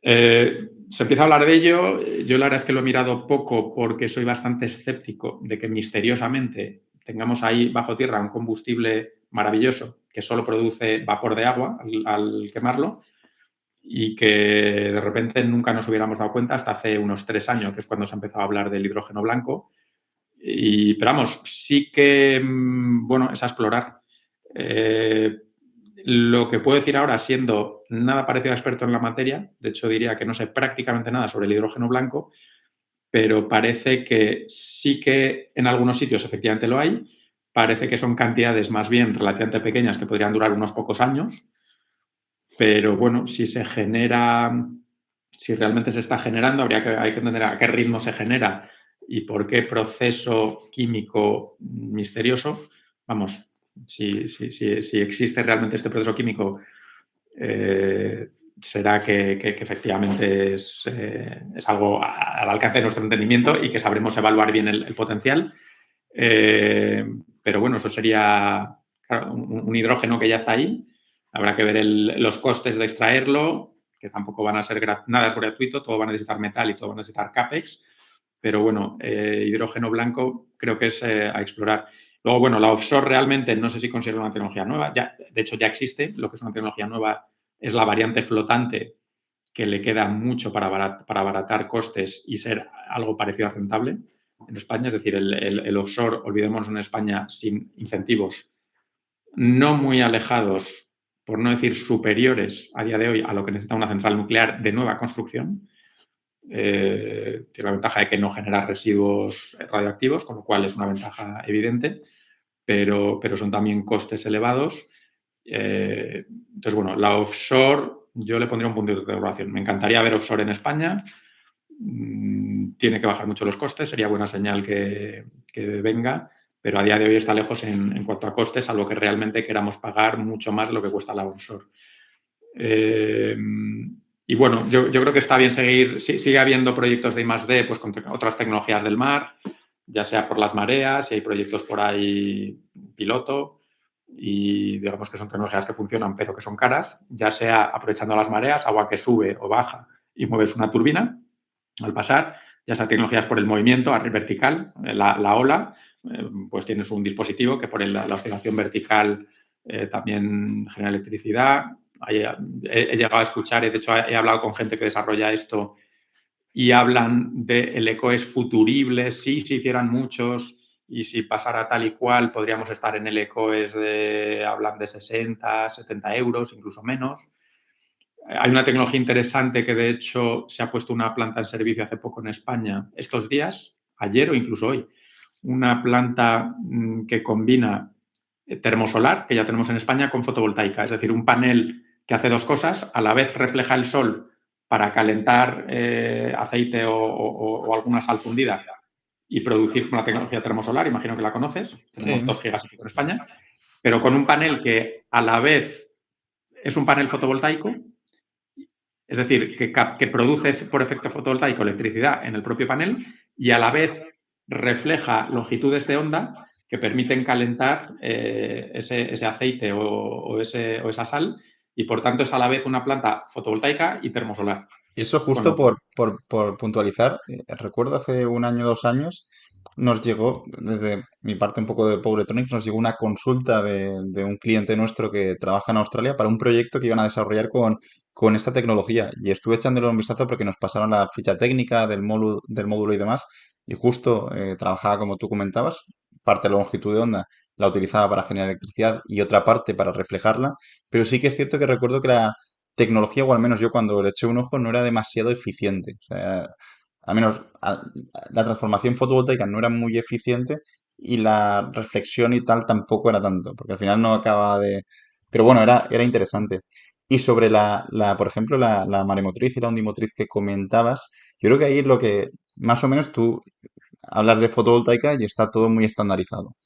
Se empieza a hablar de ello, yo la verdad es que lo he mirado poco porque soy bastante escéptico de que misteriosamente tengamos ahí bajo tierra un combustible maravilloso que solo produce vapor de agua al quemarlo y que de repente nunca nos hubiéramos dado cuenta hasta hace unos 3 años, que es cuando se ha empezado a hablar del hidrógeno blanco. Pero vamos, sí que, bueno, es a explorar. Lo que puedo decir ahora, siendo nada parecido a experto en la materia, de hecho diría que no sé prácticamente nada sobre el hidrógeno blanco, pero parece que sí que en algunos sitios efectivamente lo hay, parece que son cantidades más bien relativamente pequeñas que podrían durar unos pocos años, pero bueno, si se genera, si realmente se está generando, hay que entender a qué ritmo se genera y por qué proceso químico misterioso. Vamos, si existe realmente este proceso químico, será que efectivamente es algo al alcance de nuestro entendimiento y que sabremos evaluar bien el potencial. Pero bueno, eso sería claro, un hidrógeno que ya está ahí. Habrá que ver los costes de extraerlo, que tampoco van a ser nada es gratuito, todo va a necesitar metal y todo va a necesitar CAPEX. Pero bueno, hidrógeno blanco creo que es a explorar. Luego, bueno, la offshore realmente no sé si considero una tecnología nueva. Ya, de hecho, ya existe. Lo que es una tecnología nueva es la variante flotante, que le queda mucho para abaratar costes y ser algo parecido a rentable en España. Es decir, el offshore, olvidémonos en España, sin incentivos no muy alejados, por no decir superiores a día de hoy a lo que necesita una central nuclear de nueva construcción. Tiene la ventaja de que no genera residuos radioactivos, con lo cual es una ventaja evidente, pero son también costes elevados. Entonces, bueno, la offshore yo le pondría un punto de interrogación. Me encantaría ver offshore en España. Tiene que bajar mucho los costes, sería buena señal que venga, pero a día de hoy está lejos en cuanto a costes, salvo que realmente queramos pagar mucho más de lo que cuesta la onshore. Y bueno, yo creo que está bien seguir, sigue habiendo proyectos de I+D pues, con otras tecnologías del mar, ya sea por las mareas, si hay proyectos por ahí piloto, y digamos que son tecnologías que funcionan pero que son caras, ya sea aprovechando las mareas, agua que sube o baja y mueves una turbina al pasar, ya sea tecnologías por el movimiento vertical, la ola, pues tienes un dispositivo que por la oscilación vertical también genera electricidad. He llegado a escuchar, y de hecho he hablado con gente que desarrolla esto y hablan de el ecoes futurible, si se hicieran muchos y si pasara tal y cual, podríamos estar en el ecoes hablan de 60, 70 euros, incluso menos. Hay una tecnología interesante que de hecho se ha puesto una planta en servicio hace poco en España, estos días, ayer o incluso hoy, una planta que combina termosolar, que ya tenemos en España, con fotovoltaica, es decir, un panel que hace dos cosas, a la vez refleja el sol para calentar aceite o alguna sal fundida y producir con la tecnología termosolar, imagino que la conoces, tenemos Sí. 2 gigas aquí en España, pero con un panel que a la vez es un panel fotovoltaico, es decir, que produce por efecto fotovoltaico electricidad en el propio panel y a la vez refleja longitudes de onda que permiten calentar ese aceite o esa sal y por tanto es a la vez una planta fotovoltaica y termosolar. Y eso Con justo lo cual, por puntualizar, recuerdo hace un año, 2 años, nos llegó, desde mi parte un poco de Power Electronics, nos llegó una consulta de un cliente nuestro que trabaja en Australia para un proyecto que iban a desarrollar con esta tecnología. Y estuve echándole un vistazo porque nos pasaron la ficha técnica del módulo y demás. Y justo trabajaba como tú comentabas, parte de la longitud de onda la utilizaba para generar electricidad y otra parte para reflejarla. Pero sí que es cierto que recuerdo que la tecnología, o al menos yo cuando le eché un ojo, no era demasiado eficiente. O sea, al menos la transformación fotovoltaica no era muy eficiente y la reflexión y tal tampoco era tanto, porque al final no acaba de... Pero bueno, era interesante. Y sobre por ejemplo, la maremotriz y la ondimotriz que comentabas, yo creo que ahí es lo que más o menos tú hablas de fotovoltaica y está todo muy estandarizado.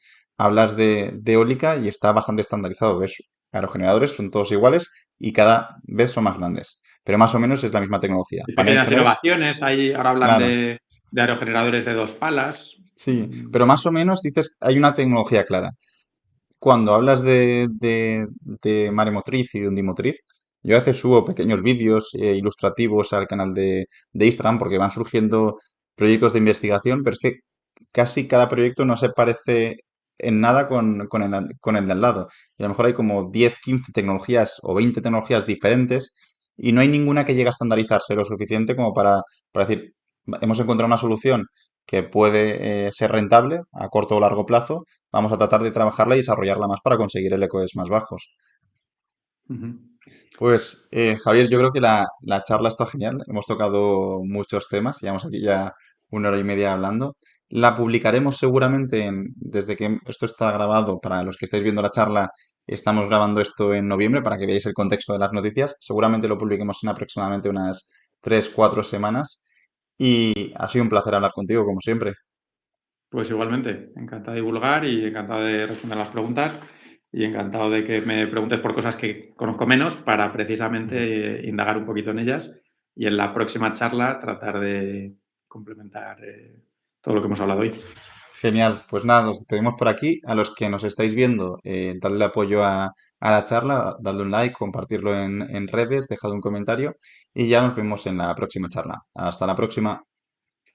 Hablas de eólica y está bastante estandarizado. Ves, aerogeneradores son todos iguales y cada vez son más grandes. Pero más o menos es la misma tecnología. hay Paneles pequeñas solares, innovaciones, ahora hablan claro, de aerogeneradores de 2 palas. sí. Pero más o menos dices, hay una tecnología clara. Cuando hablas de maremotriz y de ondimotriz, yo a veces subo pequeños vídeos ilustrativos al canal de Instagram porque van surgiendo proyectos de investigación, pero es que casi cada proyecto no se parece en nada con el de al lado. Y a lo mejor hay como 10 15 tecnologías o 20 tecnologías diferentes y no hay ninguna que llegue a estandarizarse lo suficiente como para decir, hemos encontrado una solución que puede ser rentable a corto o largo plazo. Vamos a tratar de trabajarla y desarrollarla más para conseguir el ECOES más bajos. Uh-huh. Pues Javier, yo creo que la charla está genial. Hemos tocado muchos temas. Llevamos aquí ya 1 hora y media hablando. La publicaremos seguramente desde que esto está grabado. Para los que estáis viendo la charla, estamos grabando esto en noviembre para que veáis el contexto de las noticias. Seguramente lo publiquemos en aproximadamente unas 3 4 semanas. Y ha sido un placer hablar contigo, como siempre. Pues igualmente, encantado de divulgar y encantado de responder las preguntas y encantado de que me preguntes por cosas que conozco menos para precisamente indagar un poquito en ellas y en la próxima charla tratar de complementar todo lo que hemos hablado hoy. Genial, pues nada, nos despedimos por aquí. A los que nos estáis viendo, dadle apoyo a la charla, dadle un like, compartirlo en redes, dejad un comentario y ya nos vemos en la próxima charla. Hasta la próxima.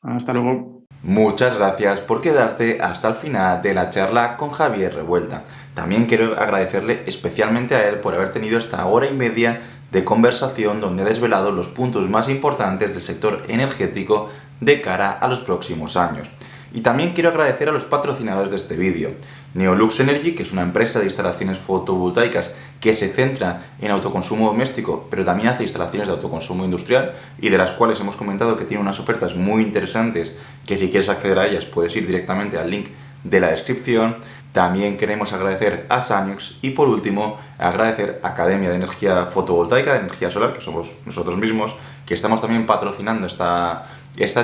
Hasta luego. Muchas gracias por quedarte hasta el final de la charla con Javier Revuelta. También quiero agradecerle especialmente a él por haber tenido esta hora y media de conversación donde ha desvelado los puntos más importantes del sector energético de cara a los próximos años. Y también quiero agradecer a los patrocinadores de este vídeo. Neolux Energy, que es una empresa de instalaciones fotovoltaicas que se centra en autoconsumo doméstico, pero también hace instalaciones de autoconsumo industrial y de las cuales hemos comentado que tiene unas ofertas muy interesantes que si quieres acceder a ellas puedes ir directamente al link de la descripción. También queremos agradecer a Sanyox y por último agradecer a Academia de Energía Fotovoltaica, de Energía Solar, que somos nosotros mismos, que estamos también patrocinando esta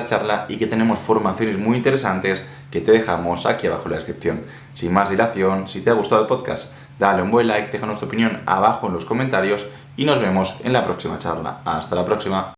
charla y que tenemos formaciones muy interesantes que te dejamos aquí abajo en la descripción. Sin más dilación, si te ha gustado el podcast, dale un buen like, déjanos tu opinión abajo en los comentarios y nos vemos en la próxima charla. Hasta la próxima.